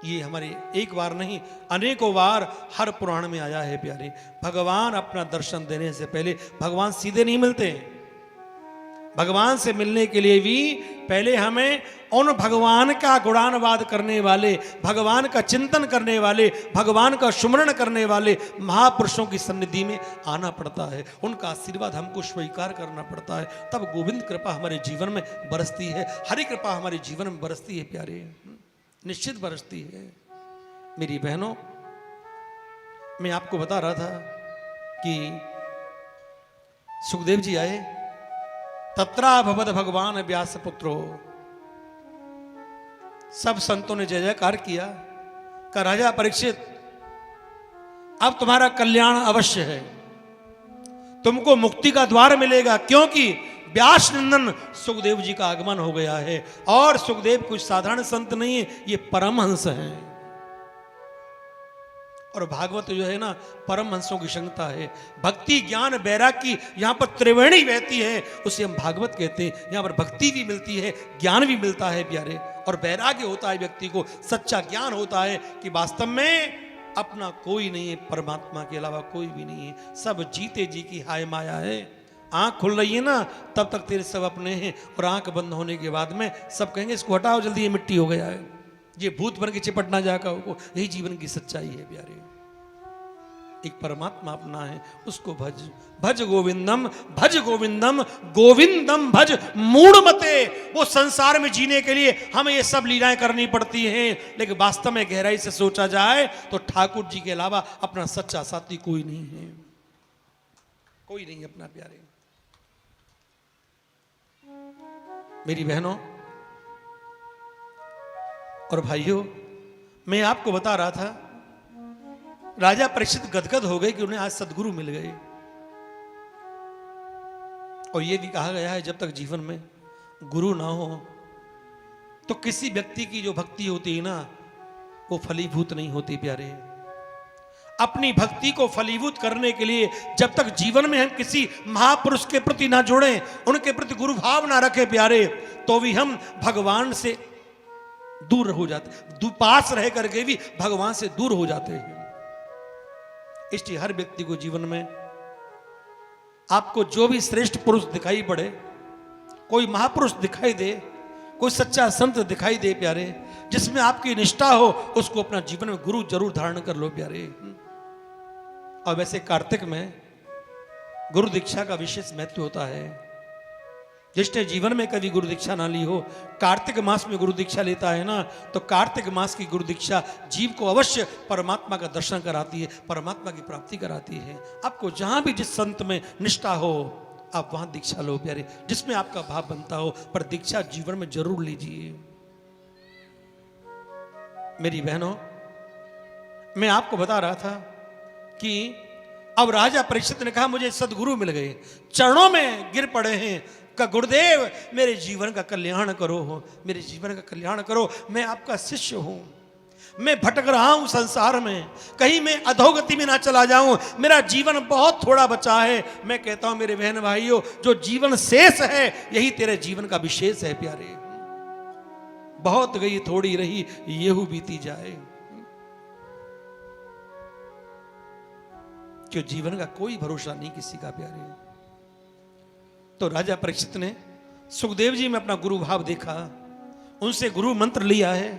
ये हमारे एक बार नहीं अनेकों बार हर पुराण में आया है प्यारे। भगवान अपना दर्शन देने से पहले भगवान सीधे नहीं मिलते। भगवान से मिलने के लिए भी पहले हमें उन भगवान का गुणानुवाद करने वाले, भगवान का चिंतन करने वाले, भगवान का सुमरण करने वाले महापुरुषों की सन्निधि में आना पड़ता है। उनका आशीर्वाद हमको स्वीकार करना पड़ता है, तब गोविंद कृपा हमारे जीवन में बरसती है, हरि कृपा हमारे जीवन में बरसती है प्यारे, निश्चित बरसती है। मेरी बहनों, मैं आपको बता रहा था कि सुखदेव जी आए, तत्रा भवद भगवान व्यास पुत्रो, सब संतों ने जय जयकार किया। का राजा परीक्षित, अब तुम्हारा कल्याण अवश्य है, तुमको मुक्ति का द्वार मिलेगा, क्योंकि व्यास नंदन सुखदेव जी का आगमन हो गया है। और सुखदेव कुछ साधारण संत नहीं है, ये परमहंस हैं। और भागवत जो है ना, परमहंसों की संगता है। भक्ति ज्ञान वैराग की यहाँ पर त्रिवेणी बहती है, उसे हम भागवत कहते हैं। यहाँ पर भक्ति भी मिलती है, ज्ञान भी मिलता है प्यारे, और वैराग्य होता है व्यक्ति को, सच्चा ज्ञान होता है कि वास्तव में अपना कोई नहीं है, परमात्मा के अलावा कोई भी नहीं है, सब जीते जी की हाय माया है। आंख खुल रही है ना, तब तक तेरे सब अपने हैं, और आंख बंद होने के बाद में सब कहेंगे इसको हटाओ जल्दी, ये मिट्टी हो गया है, ये भूत बन के चिपट ना जाएगा। यही जीवन की सच्चाई है प्यारे। एक परमात्मा अपना है, उसको भज भज गोविंदम, भज गोविंदम, गोविंदम भज मूढ़ मते। वो संसार में जीने के लिए हमें ये सब लीलाएं करनी पड़ती हैं, लेकिन वास्तव में गहराई से सोचा जाए तो ठाकुर जी के अलावा अपना सच्चा साथी कोई नहीं है, कोई नहीं अपना प्यारे। मेरी बहनों और भाइयों, मैं आपको बता रहा था, राजा परीक्षित गदगद हो गए कि उन्हें आज सदगुरु मिल गए। और यह भी कहा गया है, जब तक जीवन में गुरु ना हो तो किसी व्यक्ति की जो भक्ति होती है ना, वो फलीभूत नहीं होती प्यारे। अपनी भक्ति को फलीभूत करने के लिए जब तक जीवन में हम किसी महापुरुष के प्रति ना जुड़ें, उनके प्रति गुरु भाव ना रखें प्यारे, तो भी हम भगवान से दूर हो जाते, पास रह करके भी भगवान से दूर हो जाते हैं। इसलिए हर व्यक्ति को जीवन में आपको जो भी श्रेष्ठ पुरुष दिखाई पड़े, कोई महापुरुष दिखाई दे, कोई सच्चा संत दिखाई दे प्यारे, जिसमें आपकी निष्ठा हो, उसको अपना जीवन में गुरु जरूर धारण कर लो प्यारे। और वैसे कार्तिक में गुरु दीक्षा का विशेष महत्व होता है। जिसने जीवन में कभी गुरु दीक्षा ना ली हो, कार्तिक मास में गुरु दीक्षा लेता है ना, तो कार्तिक मास की गुरु दीक्षा जीव को अवश्य परमात्मा का दर्शन कराती है, परमात्मा की प्राप्ति कराती है। आपको जहां भी जिस संत में निष्ठा हो, आप वहां दीक्षा लो प्यारे, जिसमें आपका भाव बनता हो, पर दीक्षा जीवन में जरूर लीजिए। मेरी बहनों, मैं आपको बता रहा था कि अब राजा परीक्षित ने कहा मुझे सदगुरु मिल गए, चरणों में गिर पड़े हैं, का गुरुदेव मेरे जीवन का कल्याण करो, मेरे जीवन का कल्याण करो, मैं आपका शिष्य हूं, मैं भटक रहा हूं संसार में, कहीं मैं अधोगति में ना चला जाऊं, मेरा जीवन बहुत थोड़ा बचा है। मैं कहता हूं मेरे बहन भाइयों, जो जीवन शेष है यही तेरे जीवन का विशेष है प्यारे। बहुत गई थोड़ी रही, येहू बीती जाए। क्यों जीवन का कोई भरोसा नहीं किसी का प्यारे। तो राजा परीक्षित ने सुखदेव जी में अपना गुरु भाव देखा, उनसे गुरु मंत्र लिया है,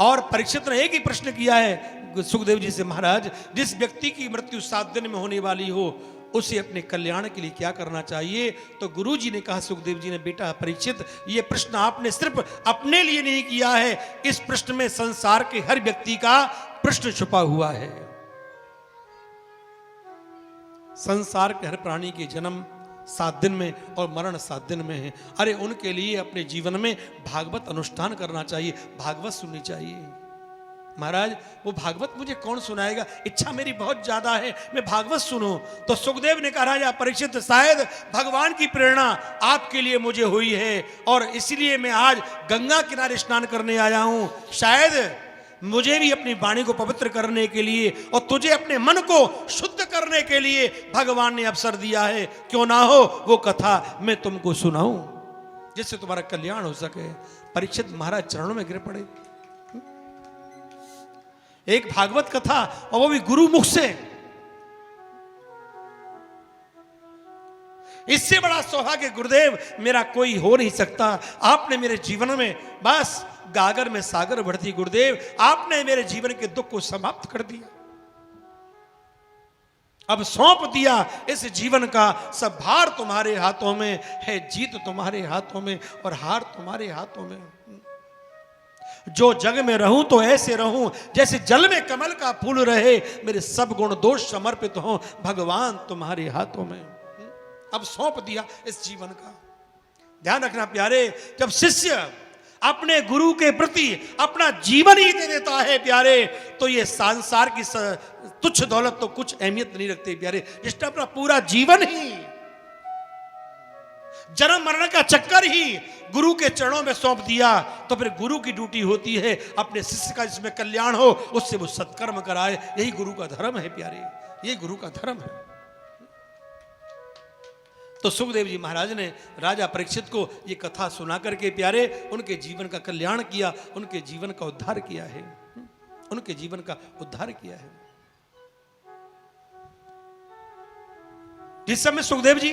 और परीक्षित ने एक ही प्रश्न किया है सुखदेव जी से, महाराज जिस व्यक्ति की मृत्यु 7 दिन में होने वाली हो, उसे अपने कल्याण के लिए क्या करना चाहिए? तो गुरु जी ने कहा, सुखदेव जी ने, बेटा परीक्षित, ये प्रश्न आपने सिर्फ अपने लिए नहीं किया है, इस प्रश्न में संसार के हर व्यक्ति का प्रश्न छुपा हुआ है। संसार के हर प्राणी के जन्म 7 दिन में और मरण 7 दिन में है। अरे उनके लिए अपने जीवन में भागवत अनुष्ठान करना चाहिए, भागवत सुननी चाहिए। महाराज वो भागवत मुझे कौन सुनाएगा, इच्छा मेरी बहुत ज्यादा है, मैं भागवत सुनूं। तो सुखदेव ने कहा, राजा परीक्षित, शायद भगवान की प्रेरणा आपके लिए मुझे हुई है, और इसलिए मैं आज गंगा किनारे स्नान करने आया हूं। शायद मुझे भी अपनी वाणी को पवित्र करने के लिए और तुझे अपने मन को शुद्ध करने के लिए भगवान ने अवसर दिया है। क्यों ना हो वो कथा मैं तुमको सुनाऊं। जिससे तुम्हारा कल्याण हो सके। परीक्षित महाराज चरणों में गिर पड़े। एक भागवत कथा, और वो भी गुरु मुख से। इससे बड़ा सौभाग्य गुरुदेव मेरा कोई हो नहीं सकता। आपने मेरे जीवन में बस गागर में सागर भरती गुरुदेव, आपने मेरे जीवन के दुख को समाप्त कर दिया। अब सौंप दिया इस जीवन का सब भार तुम्हारे हाथों में है, जीत तुम्हारे हाथों में और हार तुम्हारे हाथों में। जो जग में रहूं तो ऐसे रहूं जैसे जल में कमल का फूल रहे, मेरे सब गुण दोष समर्पित हों भगवान तुम्हारे हाथों में। अब सौंप दिया इस जीवन का। ध्यान रखना प्यारे, जब शिष्य अपने गुरु के प्रति अपना जीवन ही दे देता है प्यारे, तो ये संसार की तुच्छ दौलत तो कुछ अहमियत नहीं रखते प्यारे। जिसने अपना पूरा जीवन ही, जन्म मरण का चक्कर ही गुरु के चरणों में सौंप दिया, तो फिर गुरु की ड्यूटी होती है अपने शिष्य का जिसमें कल्याण हो उससे वो सत्कर्म कराए। यही गुरु का धर्म है प्यारे, यही गुरु का धर्म है। तो सुखदेव जी महाराज ने राजा परीक्षित को ये कथा सुना करके प्यारे उनके जीवन का कल्याण किया, उनके जीवन का उद्धार किया है, उनके जीवन का उद्धार किया है। जिस समय सुखदेव जी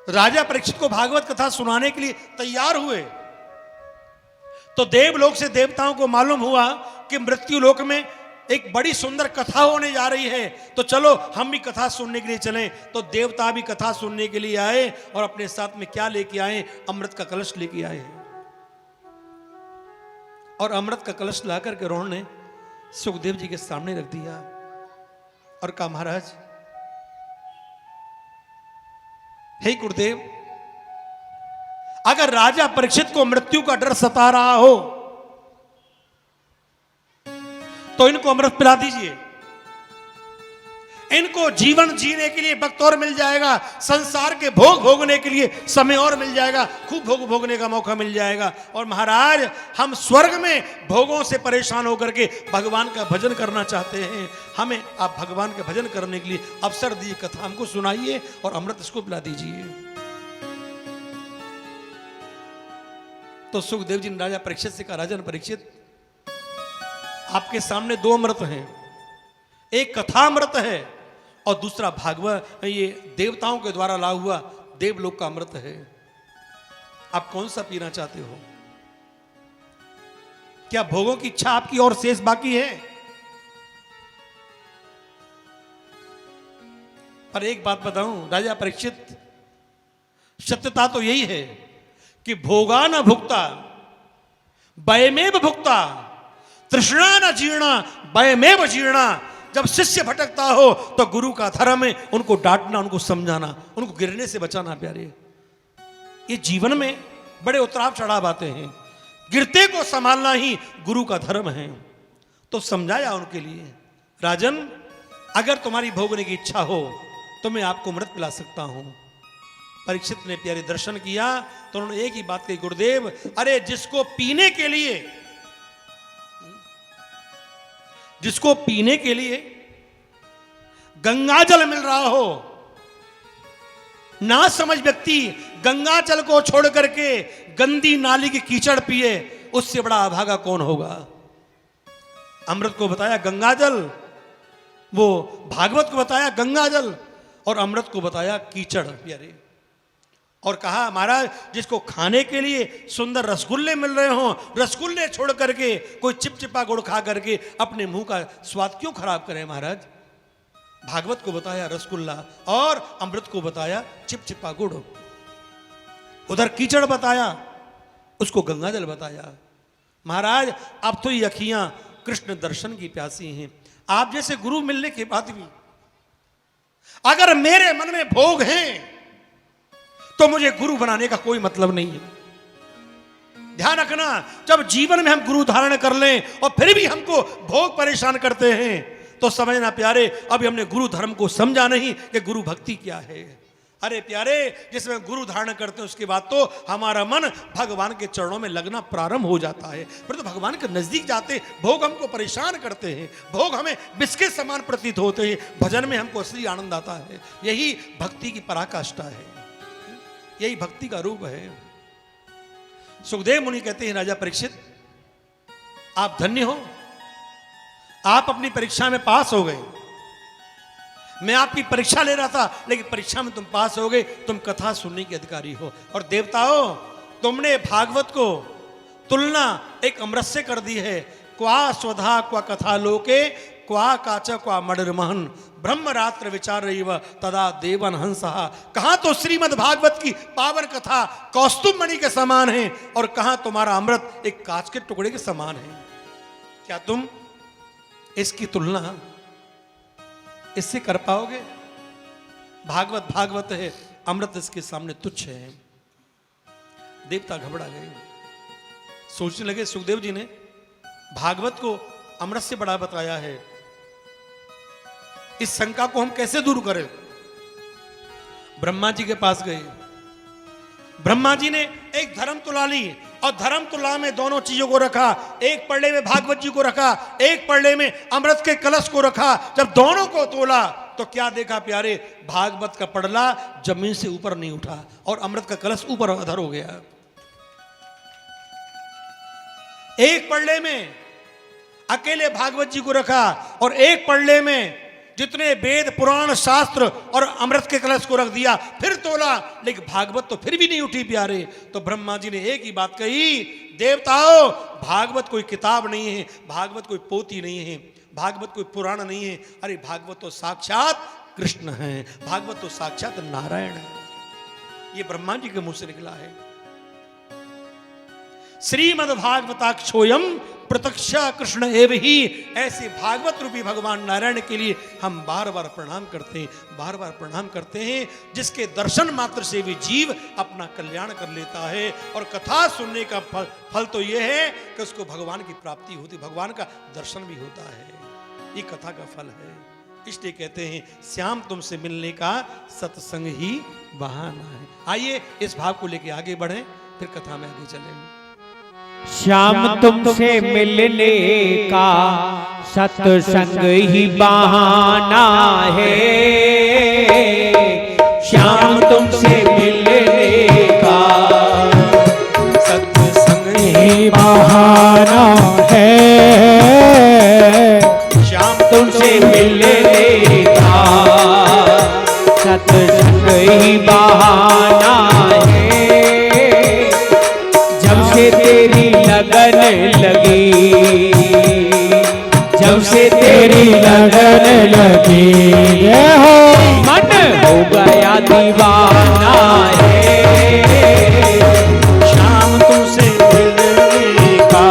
राजा परीक्षित को भागवत कथा सुनाने के लिए तैयार हुए, तो देवलोक से देवताओं को मालूम हुआ कि मृत्यु लोक में एक बड़ी सुंदर कथा होने जा रही है, तो चलो हम भी कथा सुनने के लिए चलें। तो देवता भी कथा सुनने के लिए आए और अपने साथ में क्या लेके आए? अमृत का कलश लेके आए हैं। और अमृत का कलश लाकर के उन्होंने सुखदेव जी के सामने रख दिया और कहा, महाराज, हे गुरुदेव, अगर राजा परीक्षित को मृत्यु का डर सता रहा हो तो इनको अमृत पिला दीजिए। इनको जीवन जीने के लिए वक्त और मिल जाएगा, संसार के भोग भोगने के लिए समय और मिल जाएगा, खूब भोग भोगने का मौका मिल जाएगा। और महाराज, हम स्वर्ग में भोगों से परेशान होकर के भगवान का भजन करना चाहते हैं, हमें आप भगवान का भजन करने के लिए अवसर दीजिए, कथा हमको सुनाइए और अमृत इसको पिला दीजिए। तो सुखदेव जी ने राजा परीक्षित से कहा, राजन परीक्षित, आपके सामने दो अमृत हैं, एक कथा अमृत है और दूसरा भागवत, ये देवताओं के द्वारा ला हुआ देवलोक का अमृत है। आप कौन सा पीना चाहते हो? क्या भोगों की इच्छा आपकी और शेष बाकी है? पर एक बात बताऊं राजा परीक्षित, सत्यता तो यही है कि भोगा न भुक्ता वयमेव भुक्ता, तृष्णा न जीर्णा वयमेव जीर्णा। जब शिष्य भटकता हो तो गुरु का धर्म है उनको डांटना, उनको समझाना, उनको गिरने से बचाना। प्यारे, ये जीवन में बड़े उतराव चढ़ाव आते हैं, गिरते को संभालना ही गुरु का धर्म है। तो समझाया उनके लिए, राजन, अगर तुम्हारी भोगने की इच्छा हो तो मैं आपको अमृत पिला सकता हूं। परीक्षित ने प्यारे दर्शन किया तो उन्होंने एक ही बात कही, गुरुदेव, अरे जिसको पीने के लिए गंगा जल मिल रहा हो, ना समझ व्यक्ति गंगा जल को छोड़ करके गंदी नाली की कीचड़ पिए, उससे बड़ा अभागा कौन होगा? अमृत को बताया गंगा जल, वो भागवत को बताया गंगा जल और अमृत को बताया कीचड़ प्यारे। और कहा, महाराज, जिसको खाने के लिए सुंदर रसगुल्ले मिल रहे हों, रसगुल्ले छोड़ करके कोई चिपचिपा गुड़ खा करके अपने मुंह का स्वाद क्यों खराब करें? महाराज, भागवत को बताया रसगुल्ला और अमृत को बताया चिपचिपा गुड़, उधर कीचड़ बताया, उसको गंगाजल बताया। महाराज, अब तो ये अखियां कृष्ण दर्शन की प्यासी हैं। आप जैसे गुरु मिलने के बाद भी अगर मेरे मन में भोग हैं तो मुझे गुरु बनाने का कोई मतलब नहीं है। ध्यान रखना, जब जीवन में हम गुरु धारण कर लें और फिर भी हमको भोग परेशान करते हैं तो समझना प्यारे, अभी हमने गुरु धर्म को समझा नहीं कि गुरु भक्ति क्या है। अरे प्यारे, जिसमें गुरु धारण करते हैं उसके बाद तो हमारा मन भगवान के चरणों में लगना प्रारंभ हो जाता है, फिर तो भगवान के नजदीक जाते। भोग हमको परेशान करते हैं, भोग हमें बिस्किट समान प्रतीत होते हैं, भजन में हमको असली आनंद आता है। यही भक्ति की पराकाष्ठा है, यही भक्ति का रूप है। सुखदेव मुनि कहते हैं, राजा परीक्षित आप धन्य हो, आप अपनी परीक्षा में पास हो गए। मैं आपकी परीक्षा ले रहा था, लेकिन परीक्षा में तुम पास हो गए, तुम कथा सुनने के अधिकारी हो। और देवताओं, तुमने भागवत को तुलना एक अमृत से कर दी है। क्वा स्वधा क्वा कथा लोके क्वा काच क्वा मणिर्महन ब्रह्म रात्र विचार तदा देवन हंसहा। कहां तो श्रीमद् भागवत की पावन कथा कौस्तुभ मणि के समान है, और कहां तुम्हारा अमृत एक कांच के टुकड़े के समान है। क्या तुम इसकी तुलना इससे कर पाओगे? भागवत भागवत है, अमृत इसके सामने तुच्छ है। देवता घबरा गए, सोचने लगे सुखदेव जी ने भागवत को अमृत से बड़ा बताया है, इस शंका को हम कैसे दूर करें? ब्रह्मा जी के पास गए। ब्रह्मा जी ने एक धर्म तुला ली, और धर्म तुला में दोनों चीजों को रखा। एक पल्ले में भागवत जी को रखा, एक पल्ले में अमृत के कलश को रखा। जब दोनों को तोला तो क्या देखा प्यारे? भागवत का पड़ला जमीन से ऊपर नहीं उठा, और अमृत का कलश ऊपर अधर हो गया। एक पल्ले में अकेले भागवत जी को रखा, और एक पल्ले में जितने वेद पुराण शास्त्र और अमृत के कलश को रख दिया। फिर तोला, लेकिन भागवत तो फिर भी नहीं उठी प्यारे। तो ब्रह्मा जी ने एक ही बात कही, देवताओं, भागवत कोई किताब नहीं है, भागवत कोई पोथी नहीं है, भागवत कोई पुराण नहीं है। अरे भागवत तो साक्षात कृष्ण है, भागवत तो साक्षात नारायण है। ये ब्रह्मा जी के मुंह से निकला है। श्रीमद् भागवताक्षोयम प्रत्यक्ष कृष्ण एव ही। ऐसे भागवत रूपी भगवान नारायण के लिए हम बार बार प्रणाम करते हैं, बार बार प्रणाम करते हैं, जिसके दर्शन मात्र से भी जीव अपना कल्याण कर लेता है। और कथा सुनने का फल तो यह है कि उसको भगवान की प्राप्ति होती, भगवान का दर्शन भी होता है। ये कथा का फल है। इसलिए कहते हैं, श्याम तुमसे मिलने का सत्संग ही बहाना है। आइए इस भाव को लेके आगे बढ़ें, फिर कथा में आगे चलें। श्याम तुमसे मिलने का सत्संग ही बहाना है। श्याम तुमसे मिलने का सत्संग ही बहाना है। श्याम तुमसे मिलने का सत्संग ही बहाना है। जब से तेरी लगन लगी, जब से तेरी लगन लगी, हो मन हो गया दीवाना है। श्याम तुमसे मिलने का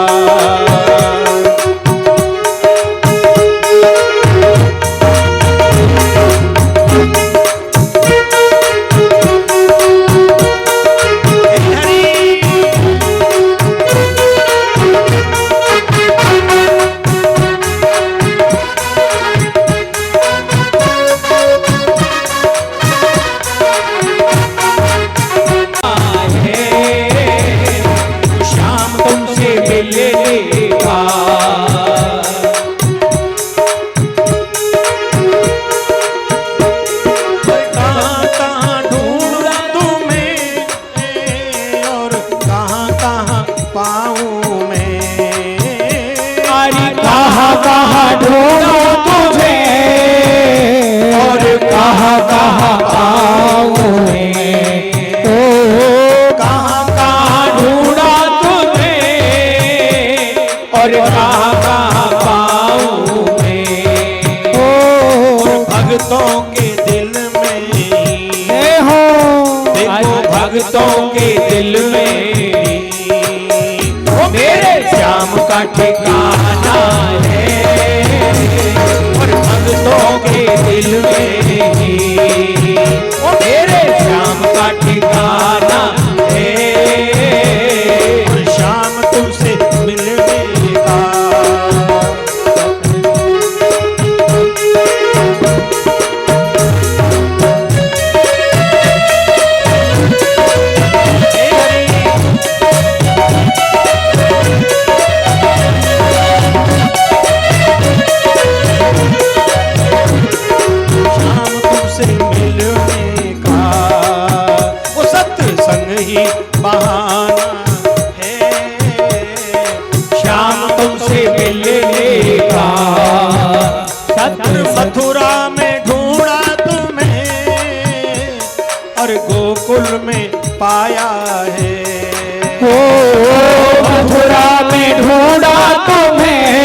भक्तों के दिल में वो मेरे श्याम का ठिकाना है। और भक्तों के दिल में वो मेरे श्याम का ठिकाना है। और श्याम तुमसे मिलने का गोकुल में पाया है। ओ मथुरा में ढूंढा तुम्हें,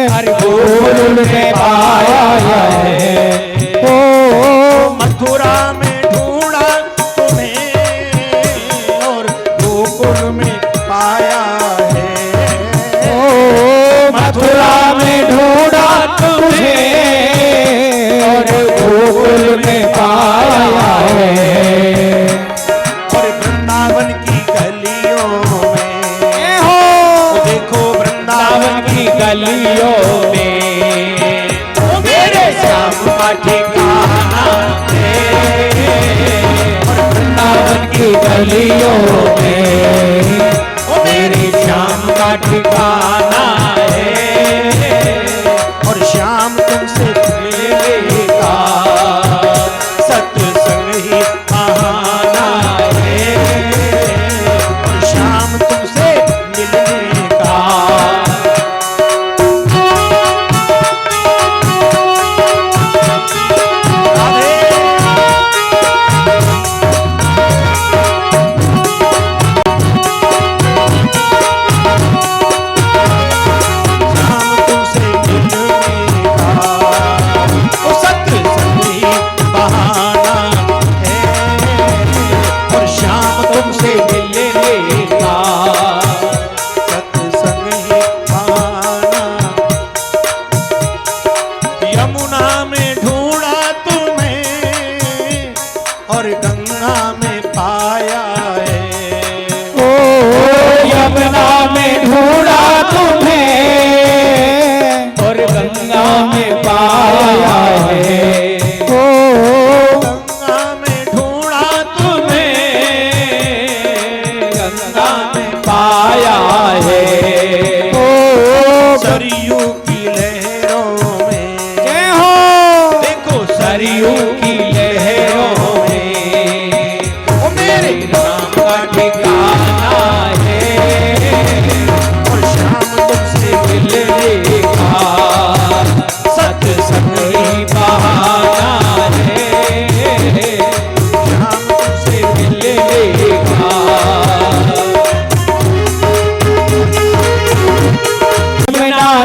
हरि गोकुल में पाया है। ओ मथुरा में ढूंढा तुम्हें और गोकुल में पाया है। ओ मथुरा में ढूंढा तुम्हें और गोकुल में पाया है। और वृंदावन की गलियों में हो देखो वृंदावन की गलियों में मेरे श्याम का ठिकाना है। और वृंदावन की गलियों में मेरे श्याम का ठिकाना है। और श्याम तुमसे मिलेगा सत्संग ही बहाना है। और श्याम तुमसे मिलने का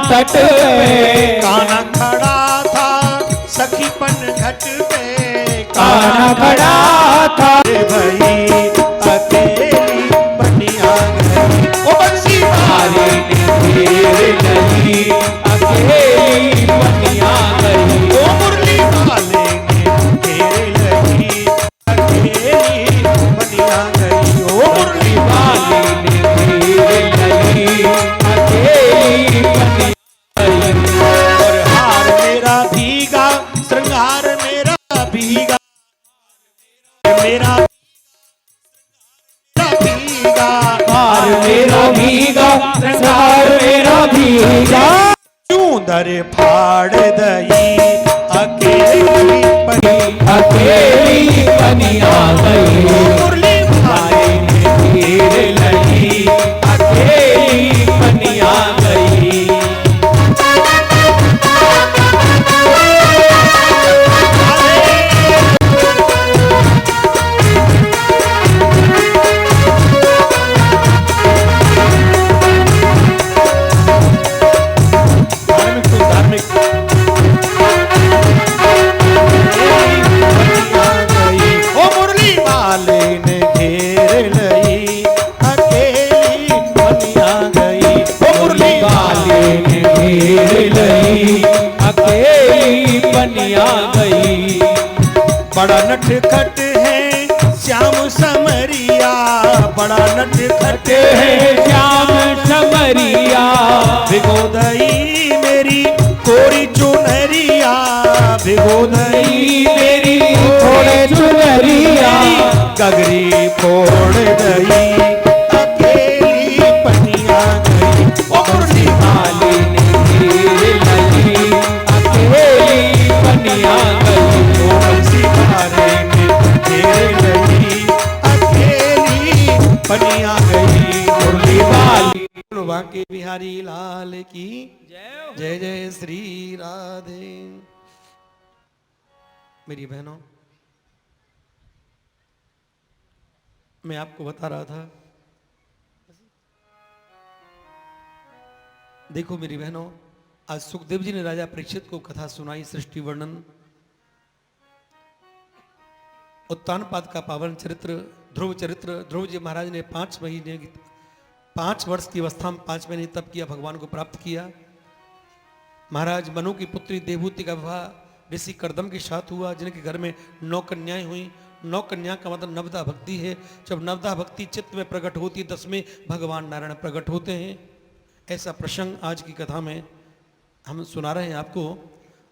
तट पे कान्हा खड़ा था सखीपन घट पे। कान्हा खड़ा था भाई अकेली बनिया गई ओ बंसी वाले ने घेर लगी, अकेली बनिया गई। ओ मुरली वाले ने घेर लगी अकेली बनिया गई। ओ मुरली वाले ने घेर लगी, अकेली बनिया गई। और हार मेरा भीगा श्रृंगार मेरा भीगा मेरा भीगा हार मेरा भीगा श्रृंगार मेरा भीगा। चूंदर फाड़ दई अकेली बनी अकेली बनिया गई। मुरली वाले ने घेर लगी, अकेली बनिया गई। धार्मिक तो धार्मिक ओ मुरली वाले ने घेर लई अकेली बनिया गई। ओ मुरली वाले ने घेर लई, अकेली बनिया गई। बड़ा नटखट है श्याम समरिया बड़ा नटखट है है श्याम समरिया। भिगो दई मेरी कोरी चुनरिया भिगो दई मेरी थोड़े चुनरिया। गगरी फोड़ दई अकेली बनिया गई। ओ मुरली वाले ने घेर लगी, अकेली बनिया गई। ओ बंसी वाले ने घेर लई अकेली बनिया गई। मुरली वाली बांके बिहारी लाल की जय जय श्री राधे। मेरी बहनों मैं आपको बता रहा था, देखो मेरी बहनों, आज सुखदेव जी ने राजा परीक्षित को कथा सुनाई, सृष्टि वर्णन, उत्तानपाद का पावन चरित्र, ध्रुव चरित्र। ध्रुव जी महाराज ने 5 वर्ष की अवस्था में 5 महीने तप किया, भगवान को प्राप्त किया। महाराज मनु की पुत्री देवहूति का विवाह ऋषि कर्दम के साथ हुआ, जिनके घर में 9 कन्याएं हुई। 9 कन्या का मतलब नवदा भक्ति है। जब नवदा भक्ति चित्त में प्रकट होती है, 10वें भगवान नारायण प्रकट होते हैं। ऐसा प्रसंग आज की कथा में हम सुना रहे हैं आपको,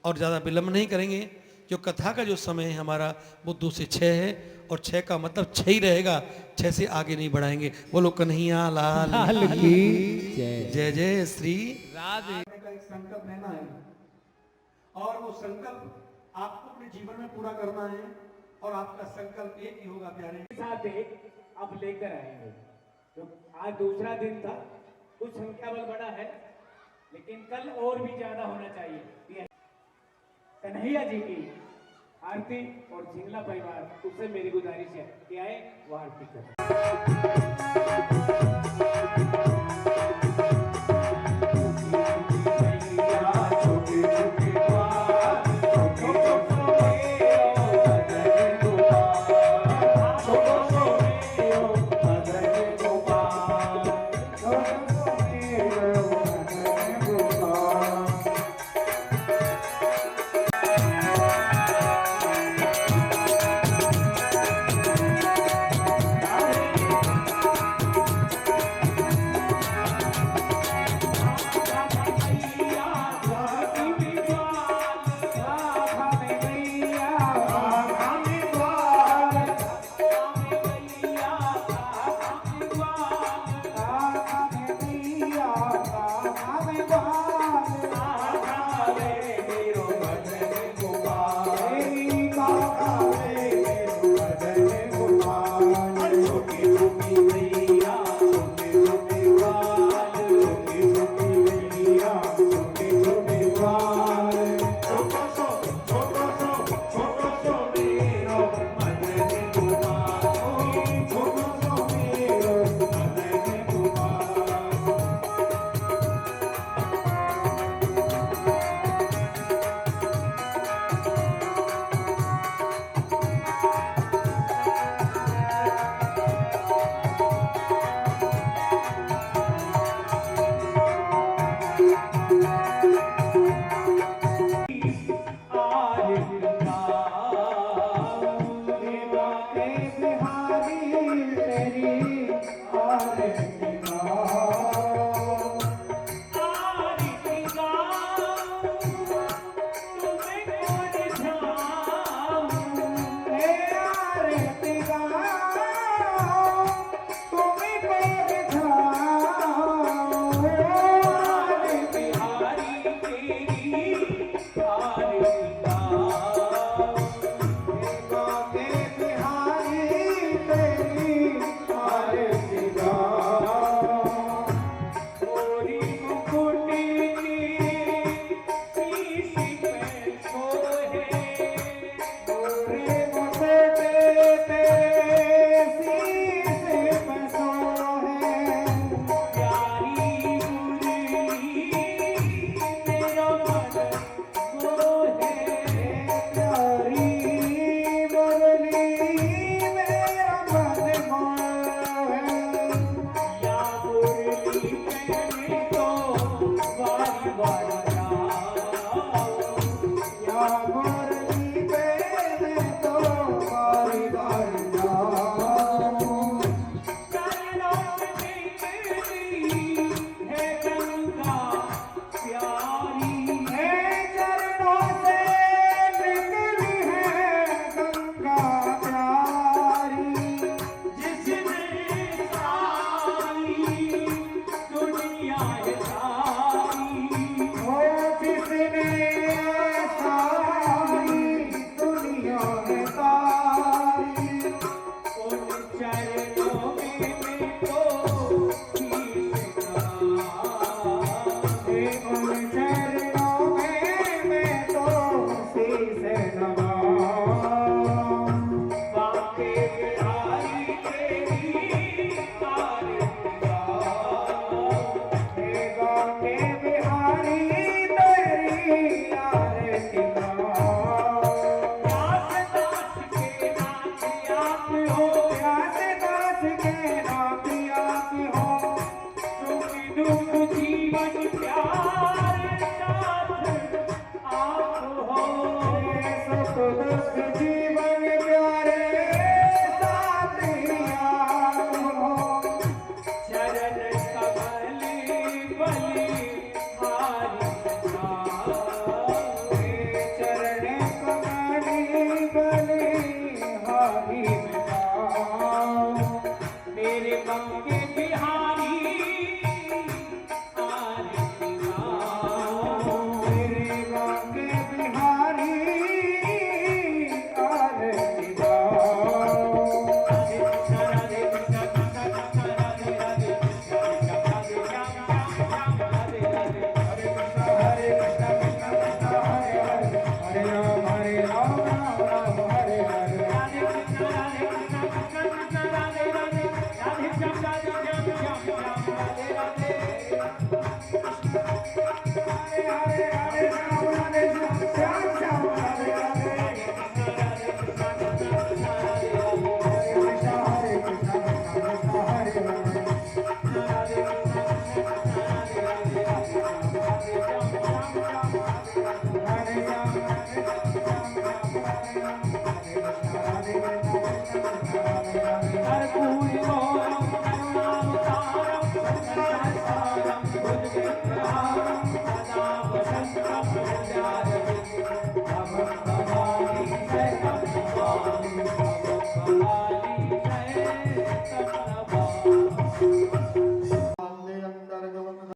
और ज़्यादा विलंब नहीं करेंगे। जो कथा का जो समय है हमारा वो 2 से 6 है, और 6 का मतलब 6 ही रहेगा, 6 से आगे नहीं बढ़ाएंगे। बोलो कन्हैया लाल लाल की जय। जय जय श्री राधे। का एक संकल्प लेना है, और वो संकल्प आपको अपने जीवन में पूरा करना है, और आपका संकल्प एक ही होगा प्यारे। साथ एक अब लेकर आएंगे। तो आज दूसरा दिन था, कुछ संख्या बल बड़ा है, लेकिन कल और भी ज्यादा होना चाहिए। कन्हैया जी की आरती और झिंगला परिवार, उससे मेरी गुजारिश है कि आए वो आरती करें। दोस्त जी